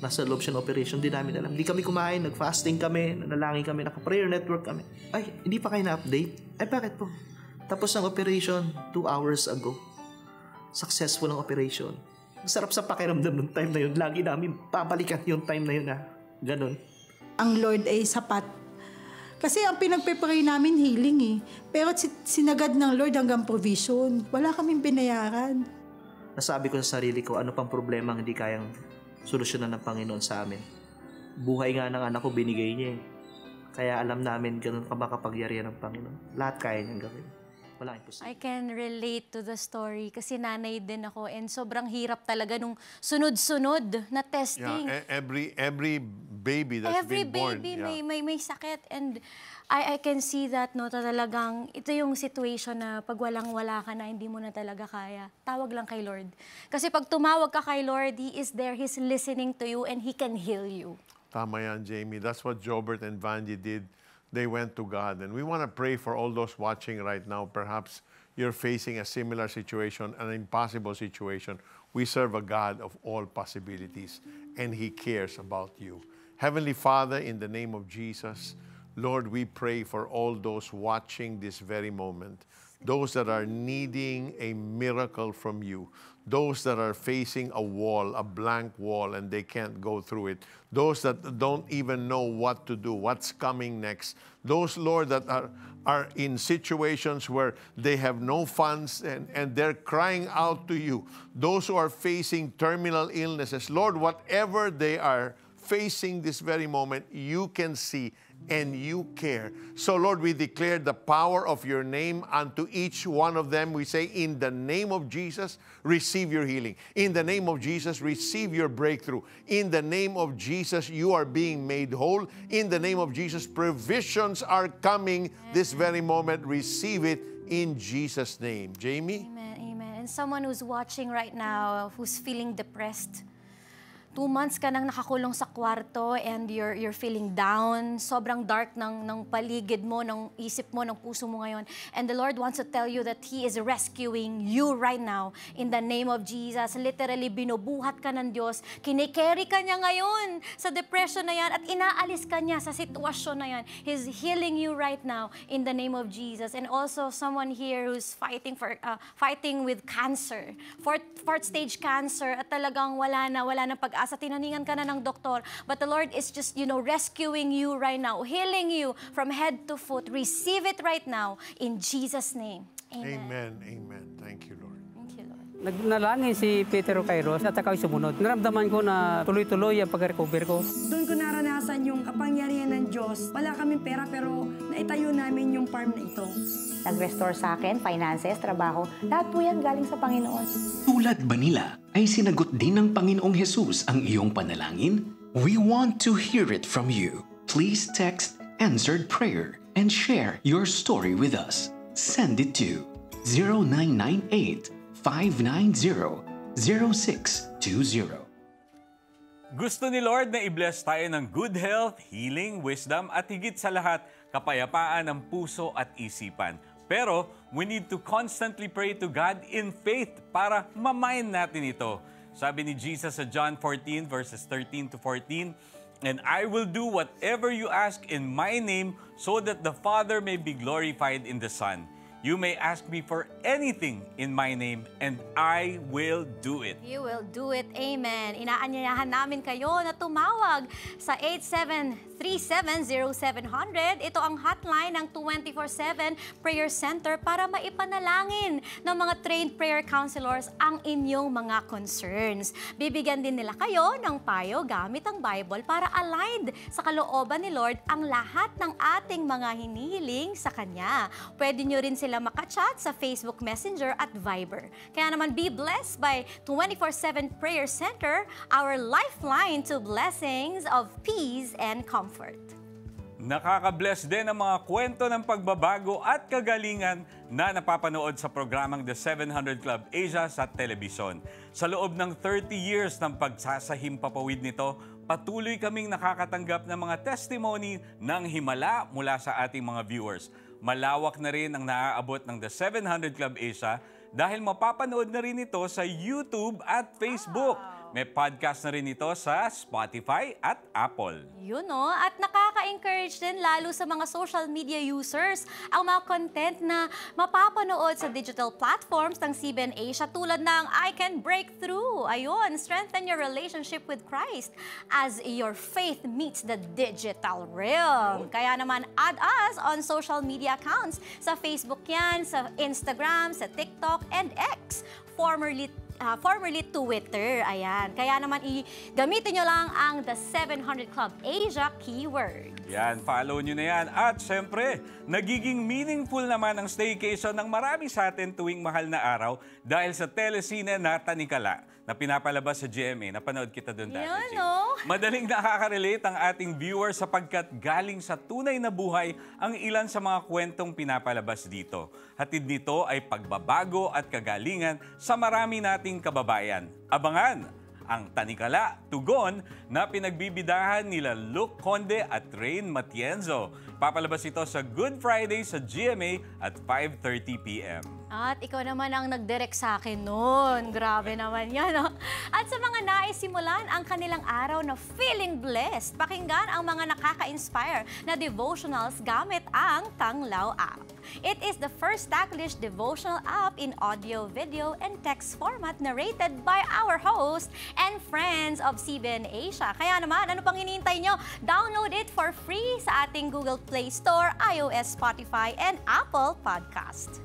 Nasa loob siya ng operation, di namin alam. Hindi kami kumain, nag-fasting kami, nanalangin kami, naka-prayer network kami. Ay, hindi pa kayo na-update? Ay, bakit po? Tapos ang operation, 2 hours ago. Successful ang operation. Masarap sa pakiramdam ng time na yun. Lagi namin babalikan yung time na yun na ganun. Ang Lord ay sapat. Kasi ang pinagpe-pray namin healing eh. Pero sinagad ng Lord hanggang provision. Wala kaming binayaran. Nasabi ko sa sarili ko, ano pang problema ang hindi kayang solusyonan ng Panginoon sa amin. Buhay nga ng anak ko, binigay niya eh. Kaya alam namin ganun ka makapagyarihan ng Panginoon. Lahat kaya niyang gawin. Wala imposible. I can relate to the story kasi nanay din ako and sobrang hirap talaga nung sunod-sunod na testing. Yeah, every baby that's been born. Every baby may sakit and I can see that talagang ito yung situation na pag walang-wala ka na hindi mo na talaga kaya. Tawag lang kay Lord. Kasi pag tumawag ka kay Lord, He is there, He's listening to you and He can heal you. Tama yan, Jamie. That's what Jobert and Vangie did. They went to God. And we want to pray for all those watching right now. Perhaps you're facing a similar situation, an impossible situation. We serve a God of all possibilities, and He cares about you. Heavenly Father, in the name of Jesus, Lord, we pray for all those watching this very moment, those that are needing a miracle from you, those that are facing a wall, a blank wall, and they can't go through it, those that don't even know what to do, what's coming next, those, Lord, that are in situations where they have no funds and they're crying out to you, those who are facing terminal illnesses, Lord, whatever they are facing this very moment, you can see and you care. So, Lord, we declare the power of your name unto each one of them. We say, in the name of Jesus, receive your healing. In the name of Jesus, receive your breakthrough. In the name of Jesus, you are being made whole. In the name of Jesus, provisions are coming this very moment. Receive it in Jesus' name. Jamie? Amen, amen. And someone who's watching right now, who's feeling depressed, 2 months ka nang nakakulong sa kwarto and you're feeling down. Sobrang dark ng paligid mo, ng isip mo, ng puso mo ngayon. And the Lord wants to tell you that He is rescuing you right now in the name of Jesus. Literally, binubuhat ka ng Diyos. Kinikerry ka niya ngayon sa depression na yan at inaalis ka niya sa sitwasyon na yan. He's healing you right now in the name of Jesus. And also, someone here who's fighting with cancer, fourth stage cancer, at talagang wala na pag-asa. Tinaningan ka na ng doktor, but the Lord is just, rescuing you right now, healing you from head to foot. Receive it right now in Jesus' name. Amen. Amen. Amen. Thank you, Lord. Thank you, Lord. Nagnalangin si Peter Kairos at ako'y sumunod. Naramdaman ko na tuloy-tuloy ang pag-recover ko. Doon ko naranasan yung kapangyarihan ng Diyos. Wala kaming pera pero naitayo namin yung farm na ito. Nag-restore sa akin, finances, trabaho, lahat po yan galing sa Panginoon. Tulad ba nila, ay sinagot din ng Panginoong Jesus ang iyong panalangin? We want to hear it from you. Please text Answered Prayer and share your story with us. Send it to 0998-590-0620. Gusto ni Lord na i-bless tayo ng good health, healing, wisdom, at higit sa lahat, kapayapaan ng puso at isipan. Pero, we need to constantly pray to God in faith para mamind natin ito. Sabi ni Jesus sa John 14 verses 13 to 14, "And I will do whatever you ask in my name so that the Father may be glorified in the Son. You may ask me for anything in my name, and I will do it." You will do it. Amen. Inaanyayahan namin kayo na tumawag sa 8737-0700. Ito ang hotline ng 24/7 Prayer Center para maipanalangin ng mga trained prayer counselors ang inyong mga concerns. Bibigyan din nila kayo ng payo gamit ang Bible para aligned sa kalooban ni Lord ang lahat ng ating mga hinihiling sa Kanya. Pwede nyo rin sila makachat sa Facebook Messenger at Viber. Kaya naman be blessed by 24/7 Prayer Center, our lifeline to blessings of peace and comfort. Nakaka-bless din ang mga kwento ng pagbabago at kagalingan na napapanood sa programang The 700 Club Asia sa telebisyon. Sa loob ng 30 years ng pagsasahimpapawid nito, patuloy kaming nakakatanggap ng mga testimony ng himala mula sa ating mga viewers. Malawak na rin ang naaabot ng The 700 Club Asia dahil mapapanood na rin ito sa YouTube at Facebook. May podcast na rin ito sa Spotify at Apple. Yun o, at nakaka-encourage din lalo sa mga social media users ang mga content na mapapanood sa digital platforms ng CBN Asia tulad ng I Can Break Through. Ayun, strengthen your relationship with Christ as your faith meets the digital realm. Kaya naman add us on social media accounts. Sa Facebook yan, sa Instagram, sa TikTok, and X, formerly Twitter. Ayan. Kaya naman gamitin nyo lang ang The 700 Club Asia keyword. Yan, follow nyo na yan. At syempre, nagiging meaningful naman ang staycation ng marami sa atin tuwing mahal na araw dahil sa telesine na Tanikala na pinapalabas sa GMA. Napanood kita doon dati, Yan, Jing. no? Madaling nakaka-relate ang ating viewers sapagkat galing sa tunay na buhay ang ilan sa mga kwentong pinapalabas dito. Hatid nito ay pagbabago at kagalingan sa marami nating kababayan. Abangan ang Tanikala Tugon na pinagbibidahan nila Luke Conde at Rain Matienzo. Papalabas ito sa Good Friday sa GMA at 5:30 p.m. At ikaw naman ang nag-direct sa akin noon. Grabe naman yan, no? At sa mga naisimulan ang kanilang araw na feeling blessed, pakinggan ang mga nakaka-inspire na devotionals gamit ang Tanglaw app. It is the first Taglish devotional app in audio, video, and text format narrated by our host and friends of CBN Asia. Kaya naman, ano pang hinihintay nyo? Download it for free sa ating Google Play Store, iOS, Spotify, and Apple Podcast.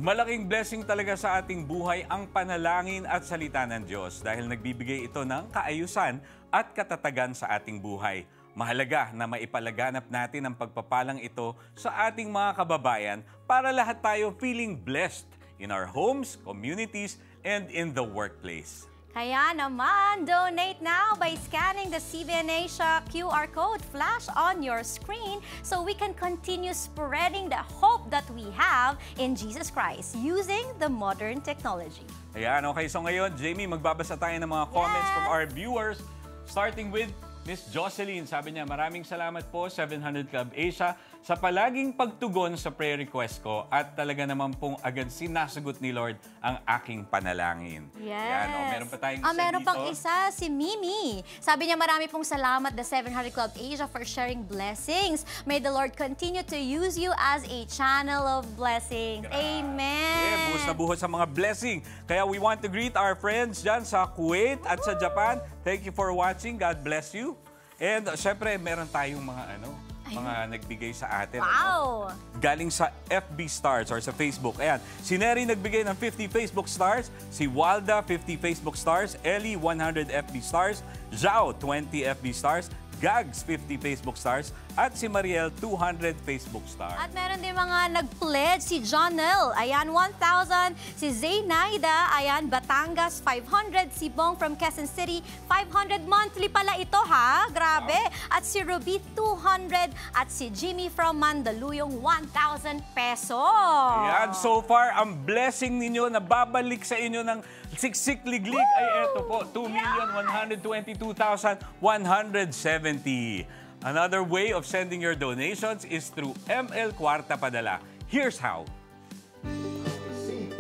Malaking blessing talaga sa ating buhay ang panalangin at salita ng Diyos dahil nagbibigay ito ng kaayusan at katatagan sa ating buhay. Mahalaga na maipalaganap natin ang pagpapalang ito sa ating mga kababayan para lahat tayo feeling blessed in our homes, communities, and in the workplace. Kaya naman, donate now by scanning the CBN Asia QR code flash on your screen so we can continue spreading the hope that we have in Jesus Christ using the modern technology. Ayan, okay. So ngayon, Jamie, magbabasa tayo ng mga comments from our viewers, starting with Miss Jocelyn. Sabi niya, maraming salamat po, 700 Club Asia, sa palaging pagtugon sa prayer request ko at talaga naman pong agad sinasagot ni Lord ang aking panalangin. Yes. Yan, meron pa tayong isa meron dito. pang isa, si Mimi. Sabi niya, marami pong salamat, the 700 Club Asia, for sharing blessings. May the Lord continue to use you as a channel of blessings. Amen. Yeah, buhos na buhos sa mga blessing. Kaya we want to greet our friends dyan sa Kuwait at sa Japan. Thank you for watching. God bless you. And syempre, meron tayong mga mga nagbigay sa atin. Wow! Galing sa FB Stars or sa Facebook. Ayan, si Neri nagbigay ng 50 Facebook Stars, si Walda 50 Facebook Stars, Ellie 100 FB Stars, Zhao 20 FB Stars, Gags 50 Facebook Stars, at si Mariel 200 Facebook Stars. At meron din mga nag-pledge, si Jonel, ayan, 1,000. Si Zaynaida, ayan, Batangas, 500. Si Bong from Quezon City, 500 monthly pala ito, ha? Grabe. At si Ruby, 200. At si Jimmy from Mandaluyong, 1,000 pesos. Ayan, so far, ang blessing ninyo na babalik sa inyo ng siksik liglig ay eto po, 2,122,170. Another way of sending your donations is through ML Kwarta Padala. Here's how.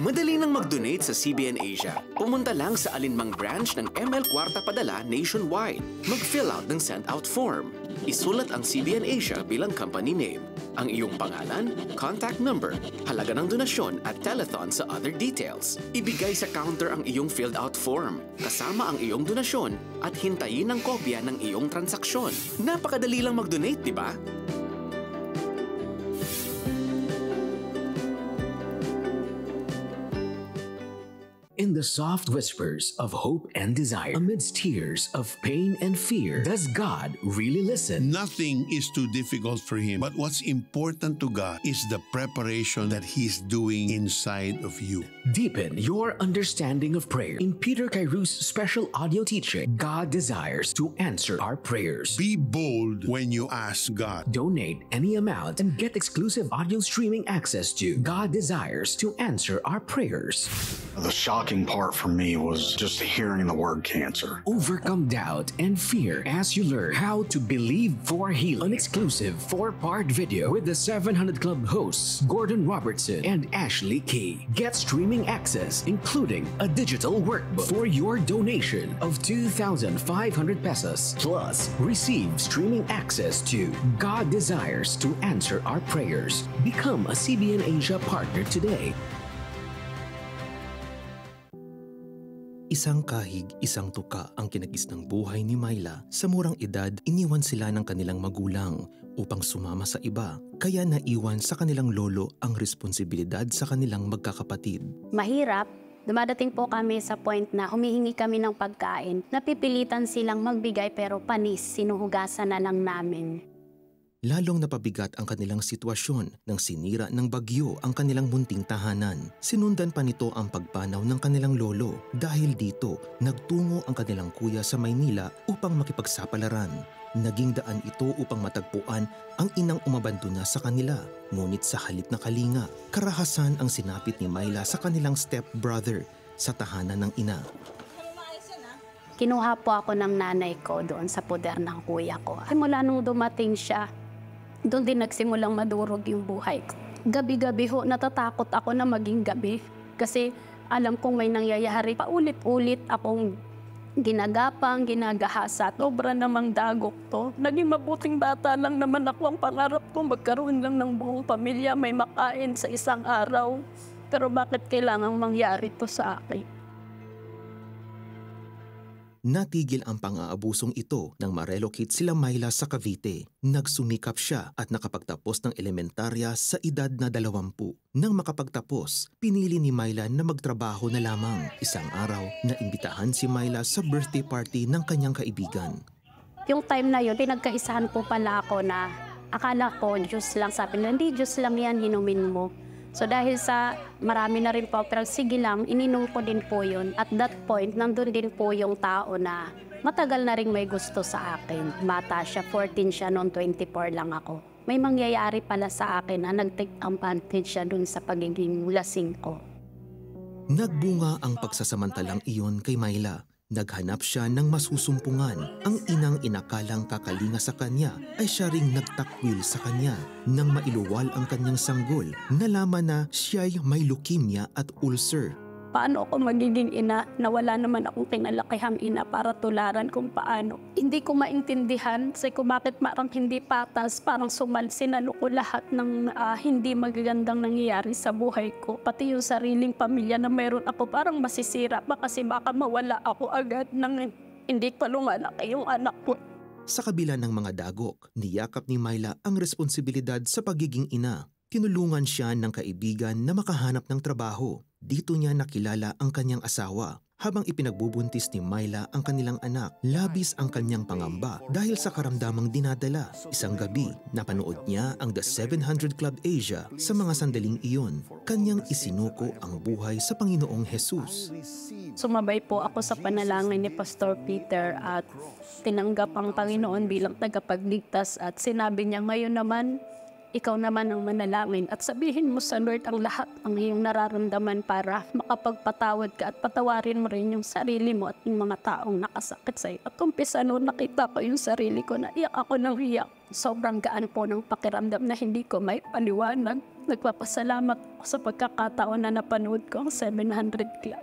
Madali nang mag-donate sa CBN Asia. Pumunta lang sa alinmang branch ng ML Kwarta Padala nationwide. Mag-fill out ng send-out form. Isulat ang CBN Asia bilang company name, ang iyong pangalan, contact number, halaga ng donasyon at telethon sa other details. Ibigay sa counter ang iyong filled-out form, kasama ang iyong donasyon at hintayin ang kopya ng iyong transaksyon. Napakadali lang mag-donate, di ba? In the soft whispers of hope and desire, amidst tears of pain and fear, does God really listen? Nothing is too difficult for Him. But what's important to God is the preparation that He's doing inside of you. Deepen your understanding of prayer. In Peter Kairou's special audio teaching, God desires to answer our prayers. Be bold when you ask God. Donate any amount and get exclusive audio streaming access to God Desires to Answer Our Prayers. The shocking part for me was just hearing the word cancer. Overcome doubt and fear as you learn how to believe for healing. An exclusive 4-part video with the 700 Club hosts Gordon Robertson and Ashley Key. Get streaming access, including a digital workbook for your donation of 2,500 pesos. Plus, receive streaming access to God Desires to Answer Our Prayers. Become a CBN Asia partner today. Isang kahig, isang tuka ang kinagis ng buhay ni Myla. Sa murang edad, iniwan sila ng kanilang magulang upang sumama sa iba. Kaya naiwan sa kanilang lolo ang responsibilidad sa kanilang magkakapatid. Mahirap. Dumadating po kami sa point na humihingi kami ng pagkain. Napipilitan silang magbigay pero panis, sinuhugasan na lang namin. Lalong napabigat ang kanilang sitwasyon nang sinira ng bagyo ang kanilang munting tahanan. Sinundan pa nito ang pagpanaw ng kanilang lolo. Dahil dito, nagtungo ang kanilang kuya sa Maynila upang makipagsapalaran. Naging daan ito upang matagpuan ang inang umabandona sa kanila. Ngunit sa halip na kalinga, karahasan ang sinapit ni Myla sa kanilang stepbrother sa tahanan ng ina. Kinuha po ako ng nanay ko doon sa poder ng kuya ko. Simula nung dumating siya, doon din nagsimulang madurog yung buhay ko. Gabi-gabi ho, natatakot ako na maging gabi. Kasi alam kong may nangyayari. Paulit-ulit akong ginagapang, ginagahasa. Sobra namang dagok to. Naging mabuting bata lang naman ako. Ang pangarap ko, magkaroon lang ng buong pamilya, may makain sa isang araw. Pero bakit kailangang mangyari to sa akin? Natigil ang pang-aabusong ito nang ma-relocate sila Myla sa Cavite. Nagsumikap siya at nakapagtapos ng elementarya sa edad na 20. Nang makapagtapos, pinili ni Myla na magtrabaho na lamang. Isang araw, naimbitahan si Myla sa birthday party ng kanyang kaibigan. Yung time na yun, pinagkaisahan po pala ako na akala ko juice lang. Sabi nila, hindi juice lang yan, inumin mo. So dahil sa marami na rin po, pero sige lang, ininom ko din po yun. At that point, nandun din po yung tao na matagal na rin may gusto sa akin. Bata siya, 14 siya, noon 24 lang ako. May mangyayari pala sa akin na nag-take advantage siya dun sa pagiging lasing ko. Nagbunga ang pagsasamantalang iyon kay Myla. Naghanap siya ng masusumpungan. Ang inang inakalang kakalinga sa kanya ay siya ring nagtakwil sa kanya. Nang mailuwal ang kanyang sanggol, nalaman na siya'y may leukemia at ulcer. Paano ako magiging ina na wala naman akong kinalakihang ina para tularan kung paano? Hindi ko maintindihan kasi kung bakit marang hindi patas, parang sinalo ko lahat ng hindi magagandang nangyayari sa buhay ko. Pati yung sariling pamilya na meron ako parang masisira pa kasi baka mawala ako agad nang hindi pa lumalaki yung anak ko. Sa kabila ng mga dagok, niyakap ni Myla ang responsibilidad sa pagiging ina. Tinulungan siya ng kaibigan na makahanap ng trabaho. Dito niya nakilala ang kanyang asawa. Habang ipinagbubuntis ni Myla ang kanilang anak, labis ang kanyang pangamba dahil sa karamdamang dinadala. Isang gabi, napanood niya ang The 700 Club Asia. Sa mga sandaling iyon, kanyang isinuko ang buhay sa Panginoong Jesus. Sumabay po ako sa panalangin ni Pastor Peter at tinanggap ang Panginoon bilang tagapagligtas at sinabi niya, ngayon naman, ikaw naman ang manalangin at sabihin mo sa Lord ang lahat ng iyong nararamdaman para makapagpatawad ka at patawarin mo rin yung sarili mo at yung mga taong nakasakit sa iyo. At umpisa noon nakita ko yung sarili ko na iyak ako ng iyak. Sobrang gaan po ng pakiramdam na hindi ko may paliwanag. Nagpapasalamat ako sa pagkakataon na napanood ko ang 700 Club.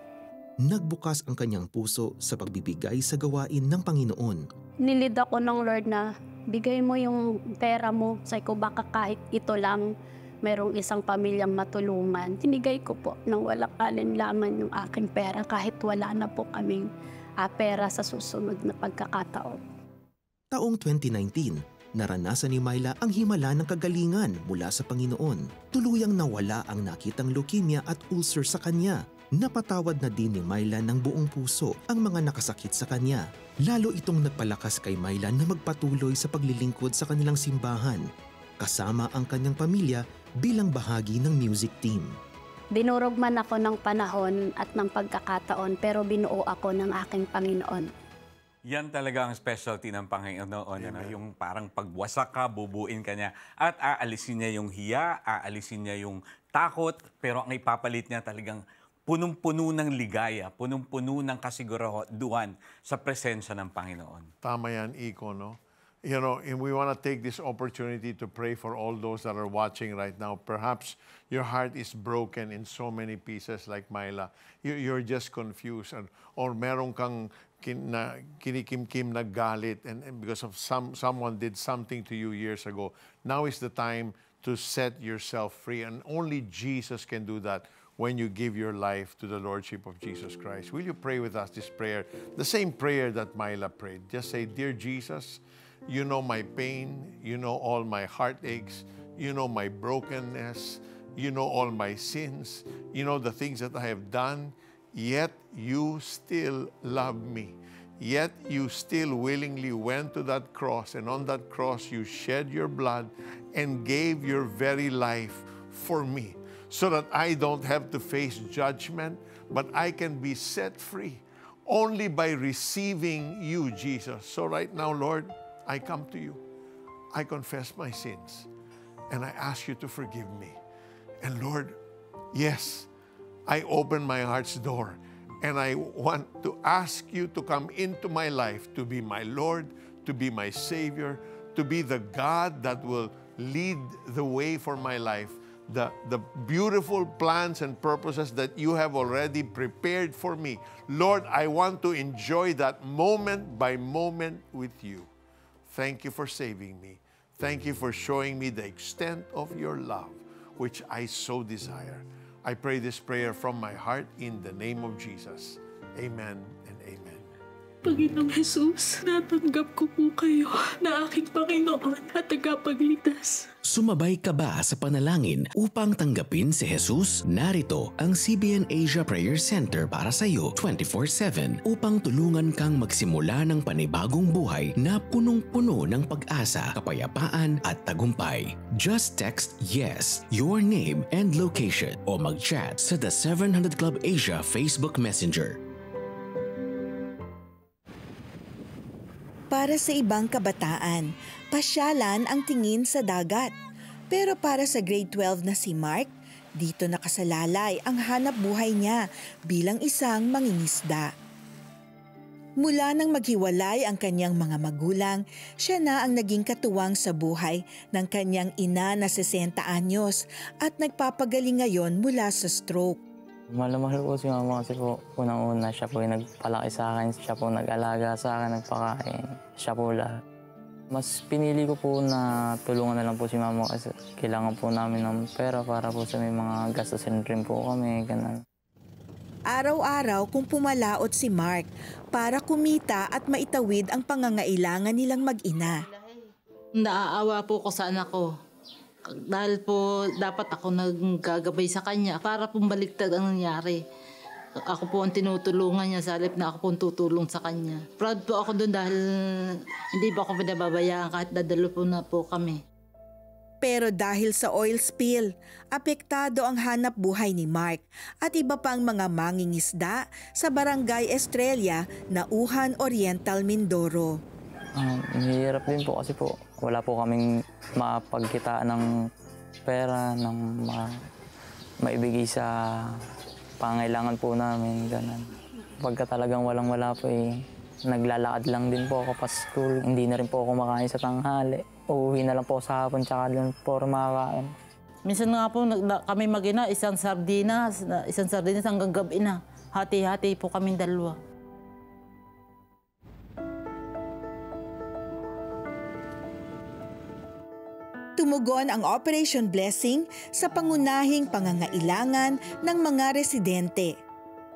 Nagbukas ang kanyang puso sa pagbibigay sa gawain ng Panginoon. Nilid ako ng Lord na bigay mo yung pera mo. Say ko baka kahit ito lang merong isang pamilyang matulungan. Tinigay ko po nang walang alinlangan yung aking pera kahit wala na po kaming pera sa susunod na pagkakataon. Taong 2019, naranasan ni Myla ang himala ng kagalingan mula sa Panginoon. Tuluyang nawala ang nakitang leukemia at ulcer sa kanya. Napatawad na din ni Myla ng buong puso ang mga nakasakit sa kanya. Lalo itong nagpalakas kay Myla na magpatuloy sa paglilingkod sa kanilang simbahan, kasama ang kanyang pamilya bilang bahagi ng music team. Dinurog man ako ng panahon at ng pagkakataon pero binuo ako ng aking Panginoon. Yan talaga ang specialty ng Panginoon. Ano? Yung parang pagwasak ka, bubuin ka niya. At aalisin niya yung hiya, aalisin niya yung takot, pero ang ipapalit niya talagang punong-puno ng ligaya, punong-puno ng kasiguraduhan sa presensya ng Panginoon. Tama yan, Iko, no? You know, and we want to take this opportunity to pray for all those that are watching right now. Perhaps your heart is broken in so many pieces like Myla. You're just confused. Or meron kang kinikimkim na galit and because of someone did something to you years ago. Now is the time to set yourself free. And only Jesus can do that. When you give your life to the Lordship of Jesus Christ. Will you pray with us this prayer? The same prayer that Myla prayed. Just say, Dear Jesus, you know my pain, you know all my heartaches, you know my brokenness, you know all my sins, you know the things that I have done, yet you still love me. Yet you still willingly went to that cross, and on that cross you shed your blood and gave your very life for me. So that I don't have to face judgment, but I can be set free only by receiving you, Jesus. So right now, Lord, I come to you. I confess my sins, and I ask you to forgive me. And Lord, yes, I open my heart's door, and I want to ask you to come into my life, to be my Lord, to be my Savior, to be the God that will lead the way for my life, the beautiful plans and purposes that you have already prepared for me. Lord, I want to enjoy that moment by moment with you. Thank you for saving me. Thank you for showing me the extent of your love, which I so desire. I pray this prayer from my heart in the name of Jesus. Amen and amen. Panginoong Jesus, natanggap ko po kayo na aking Panginoon at tagapagligtas. Sumabay ka ba sa panalangin upang tanggapin si Jesus? Narito ang CBN Asia Prayer Center para sa iyo 24/7 upang tulungan kang magsimula ng panibagong buhay na punong-puno ng pag-asa, kapayapaan at tagumpay. Just text YES, your name and location o mag-chat sa The 700 Club Asia Facebook Messenger. Para sa ibang kabataan, pasyalan ang tingin sa dagat. Pero para sa grade 12 na si Mark, dito nakasalalay ang hanap buhay niya bilang isang mangingisda. Mula nang maghiwalay ang kanyang mga magulang, siya na ang naging katuwang sa buhay ng kanyang ina na 60 anyos at nagpapagaling ngayon mula sa stroke. Mahal po si mama kasi po unang-una siya po yung nagpalaki sa akin, siya po nag-alaga sa akin, nagpakain, siya po lahat. Mas pinili ko po na tulungan na lang po si mama kasi kailangan po namin ng pera para po sa may mga gastusin rin po kami, ganun. Araw-araw kung pumalaot si Mark para kumita at maitawid ang pangangailangan nilang mag-ina. Naaawa po ko sa anak ko. Dahil po dapat ako naggagabay sa kanya para pumbaliktad ang nangyari. Ako po ang tinutulungan niya sa halip na ako po ang tutulong sa kanya. Proud po ako doon dahil hindi po ako pinababayaan kahit dadalo po na po kami. Pero dahil sa oil spill, apektado ang hanap buhay ni Mark at iba pang mga mangingisda sa Barangay Estrella, Nauhan Oriental, Mindoro. Mahirap din po kasi po wala po kaming mapagkitaan ng pera, ng maibigay sa pangailangan po namin, ganun. Pagka talagang walang-wala po naglalakad lang din po ako pa school. Hindi na rin po ako makain sa tanghali. Uuwi na lang po sa hapon tsaka lang po makakain. Minsan nga po kami mag-ina, isang sardinas hanggang gabi na. Hati-hati po kaming dalawa. Tumugon ang Operation Blessing sa pangunahing pangangailangan ng mga residente.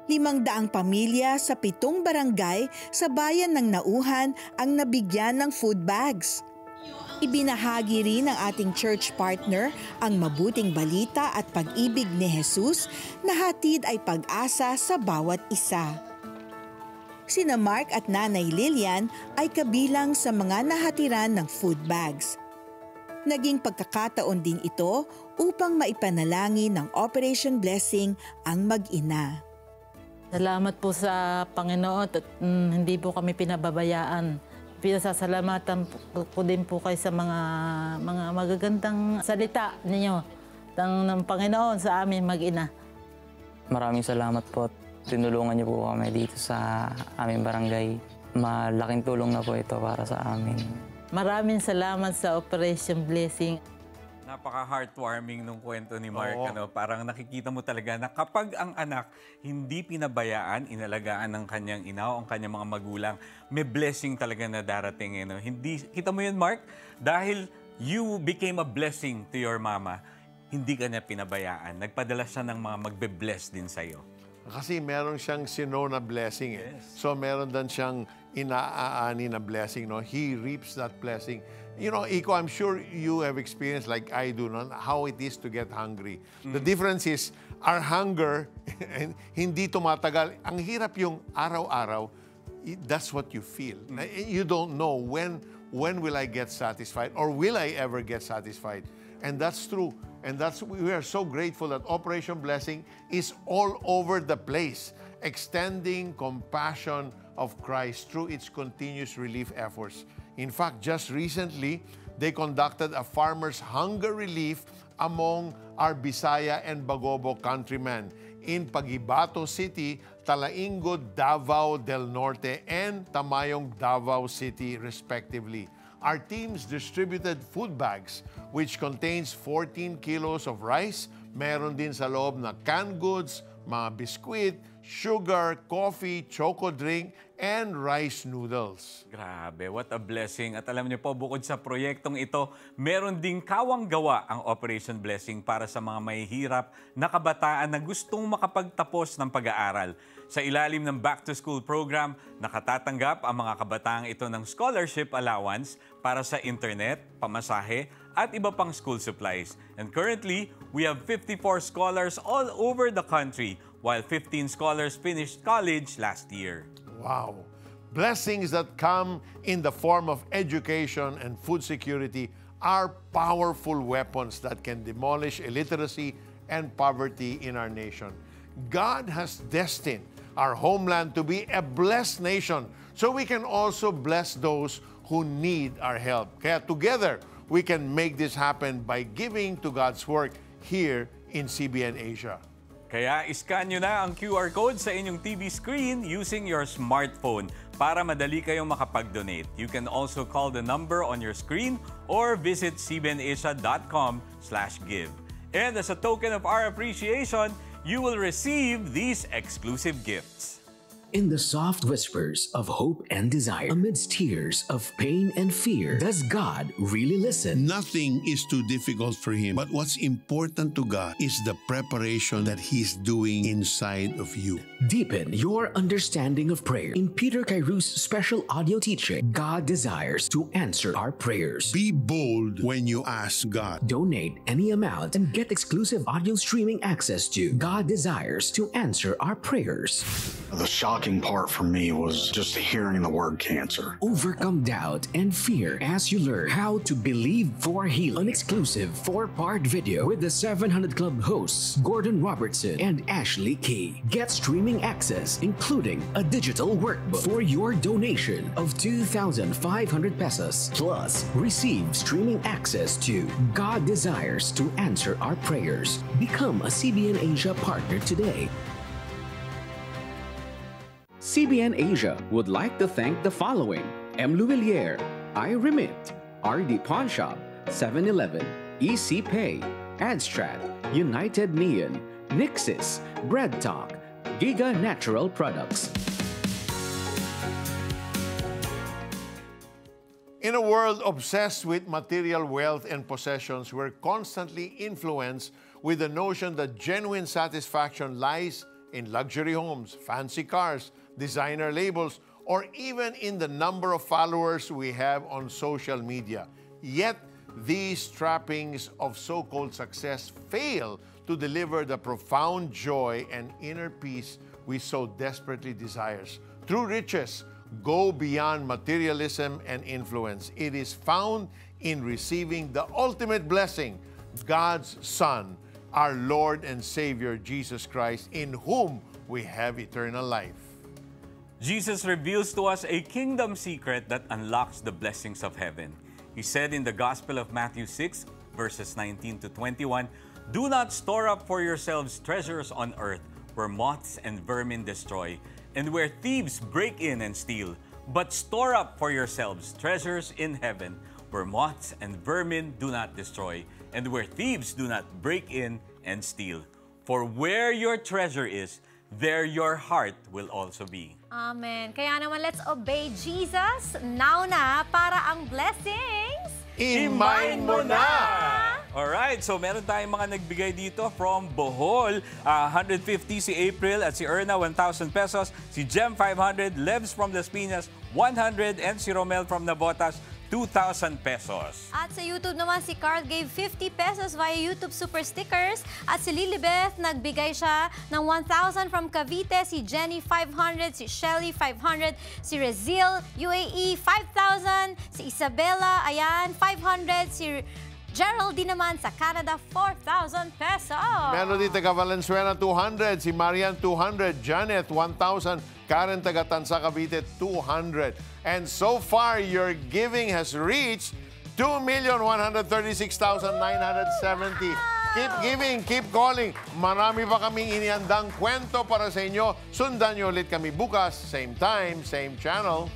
500 pamilya sa 7 barangay sa bayan ng Nauhan ang nabigyan ng food bags. Ibinahagi rin ng ating church partner ang mabuting balita at pag-ibig ni Jesus na hatid ay pag-asa sa bawat isa. Sina Mark at Nanay Lilian ay kabilang sa mga nahatiran ng food bags. Naging pagkakataon din ito upang maipanalangin ng Operation Blessing ang mag-ina. Salamat po sa Panginoon at hindi po kami pinababayaan. Pinasasalamatan ko din po kayo sa mga magagandang salita ninyo ng Panginoon sa amin mag-ina. Maraming salamat po. Tinulungan niyo po kami dito sa aming barangay. Malaking tulong na po ito para sa amin. Maraming salamat sa Operation Blessing. Napaka-heartwarming nung kwento ni Mark. Parang nakikita mo talaga na kapag ang anak hindi pinabayaan, inalagaan ng kanyang ina o ang kanyang mga magulang, may blessing talaga na darating. Hindi, kita mo yun, Mark? Dahil you became a blessing to your mama, hindi ka niya pinabayaan. Nagpadala siya ng mga magbe-bless din sa'yo. Kasi meron siyang sinona blessing. Yes. So meron din siyang inaaani na blessing. He reaps that blessing. Iko, I'm sure you have experienced like I do, how it is to get hungry. The difference is, our hunger, hindi tumatagal. Ang hirap yung araw-araw, that's what you feel. You don't know when will I get satisfied or will I ever get satisfied. And that's true. And we are so grateful that Operation Blessing is all over the place, extending compassion of Christ through its continuous relief efforts. In fact, just recently, they conducted a farmer's hunger relief among our Bisaya and Bagobo countrymen in Pagibato City, Talaingod, Davao del Norte, and Tamayong, Davao City, respectively. our teams distributed food bags which contains 14 kilos of rice. Meron din sa loob na canned goods, mga biskwit, sugar, coffee, choco drink, and rice noodles. Grabe, what a blessing. At alam niyo po, bukod sa proyektong ito, meron ding kawang-gawa ang Operation Blessing para sa mga mahihirap na kabataan na gustong makapagtapos ng pag-aaral. Sa ilalim ng Back to School program, nakatatanggap ang mga kabataang ito ng scholarship allowance para sa internet, pamasahe, at iba pang school supplies. And currently, we have 54 scholars all over the country, while 15 scholars finished college last year. Wow! Blessings that come in the form of education and food security are powerful weapons that can demolish illiteracy and poverty in our nation. God has destined our homeland to be a blessed nation, so we can also bless those who need our help. Kaya together, we can make this happen by giving to God's work here in CBN Asia. Kaya iscan nyo na ang QR code sa inyong TV screen using your smartphone para madali kayong makapag-donate. You can also call the number on your screen or visit cbnasia.com/give. And as a token of our appreciation, you will receive these exclusive gifts. In the soft whispers of hope and desire, amidst tears of pain and fear, does God really listen? Nothing is too difficult for Him. But what's important to God is the preparation that He's doing inside of you. Deepen your understanding of prayer. In Peter Kairou's special audio teaching, God desires to answer our prayers. Be bold when you ask God. Donate any amount and get exclusive audio streaming access to God Desires to Answer Our Prayers. The shocking part for me was just hearing the word cancer. Overcome doubt and fear as you learn how to believe for healing. An exclusive 4-part video with the 700 Club hosts Gordon Robertson and Ashley Key. Get streaming access, including a digital workbook for your donation of 2,500 pesos. Plus, receive streaming access to God Desires to Answer Our Prayers. Become a CBN Asia partner today. CBN Asia would like to thank the following: M. Luvillier, iRemit, RD Pawn Shop, 7-Eleven, EC Pay, Adstrat, United Neon, Nixis, Bread Talk, Giga Natural Products. In a world obsessed with material wealth and possessions, we're constantly influenced with the notion that genuine satisfaction lies in luxury homes, fancy cars, designer labels, or even in the number of followers we have on social media. Yet, these trappings of so-called success fail to deliver the profound joy and inner peace we so desperately desire. True riches go beyond materialism and influence. It is found in receiving the ultimate blessing, God's Son, our Lord and Savior, Jesus Christ, in whom we have eternal life. Jesus reveals to us a kingdom secret that unlocks the blessings of heaven. He said in the Gospel of Matthew 6, verses 19 to 21, "Do not store up for yourselves treasures on earth, where moths and vermin destroy, and where thieves break in and steal. But store up for yourselves treasures in heaven, where moths and vermin do not destroy, and where thieves do not break in and steal. For where your treasure is, there your heart will also be." Amen. Kaya naman, let's obey Jesus now na para ang blessings i-mine mo na! Alright, so meron tayong mga nagbigay dito from Bohol. 150 si April at si Erna, 1,000 pesos. Si Jem, 500. Levs from Las Piñas, 100. And si Romel from Navotas, 2,000 pesos. At sa YouTube naman, si Carl gave 50 pesos via YouTube Super Stickers. At si Lilibeth, nagbigay siya ng 1,000 from Cavite. Si Jenny, 500. Si Shelly, 500. Si Rezil, UAE, 5,000. Si Isabella, ayan, 500. Si Geraldine naman sa Canada, 4,000 pesos. Melody taga Valenzuela, 200. Si Marian, 200. Janet, 1,000. Karen taga Tansa, Cavite, 200. And so far, your giving has reached 2,136,970. Keep giving, keep calling. Marami pa kaming inihandang kwento para sa inyo. Sundan niyo ulit kami bukas, same time, same channel.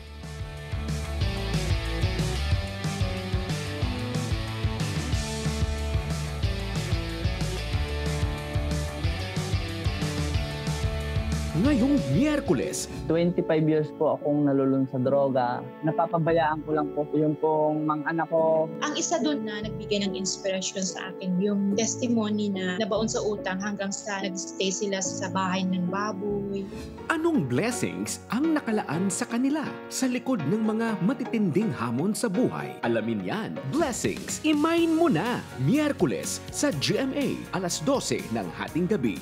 ngayong Miyerkules. 25 years po akong nalulun sa droga. Napapabayaan ko lang po yung pong mga anak ko. Ang isa doon na nagbigay ng inspirasyon sa akin, yung testimony na nabaon sa utang hanggang sa nag-stay sila sa bahay ng baboy. Anong blessings ang nakalaan sa kanila sa likod ng mga matitinding hamon sa buhay? Alamin yan. Blessings, imain mo na. Miyerkules sa GMA, alas 12 ng hating gabi.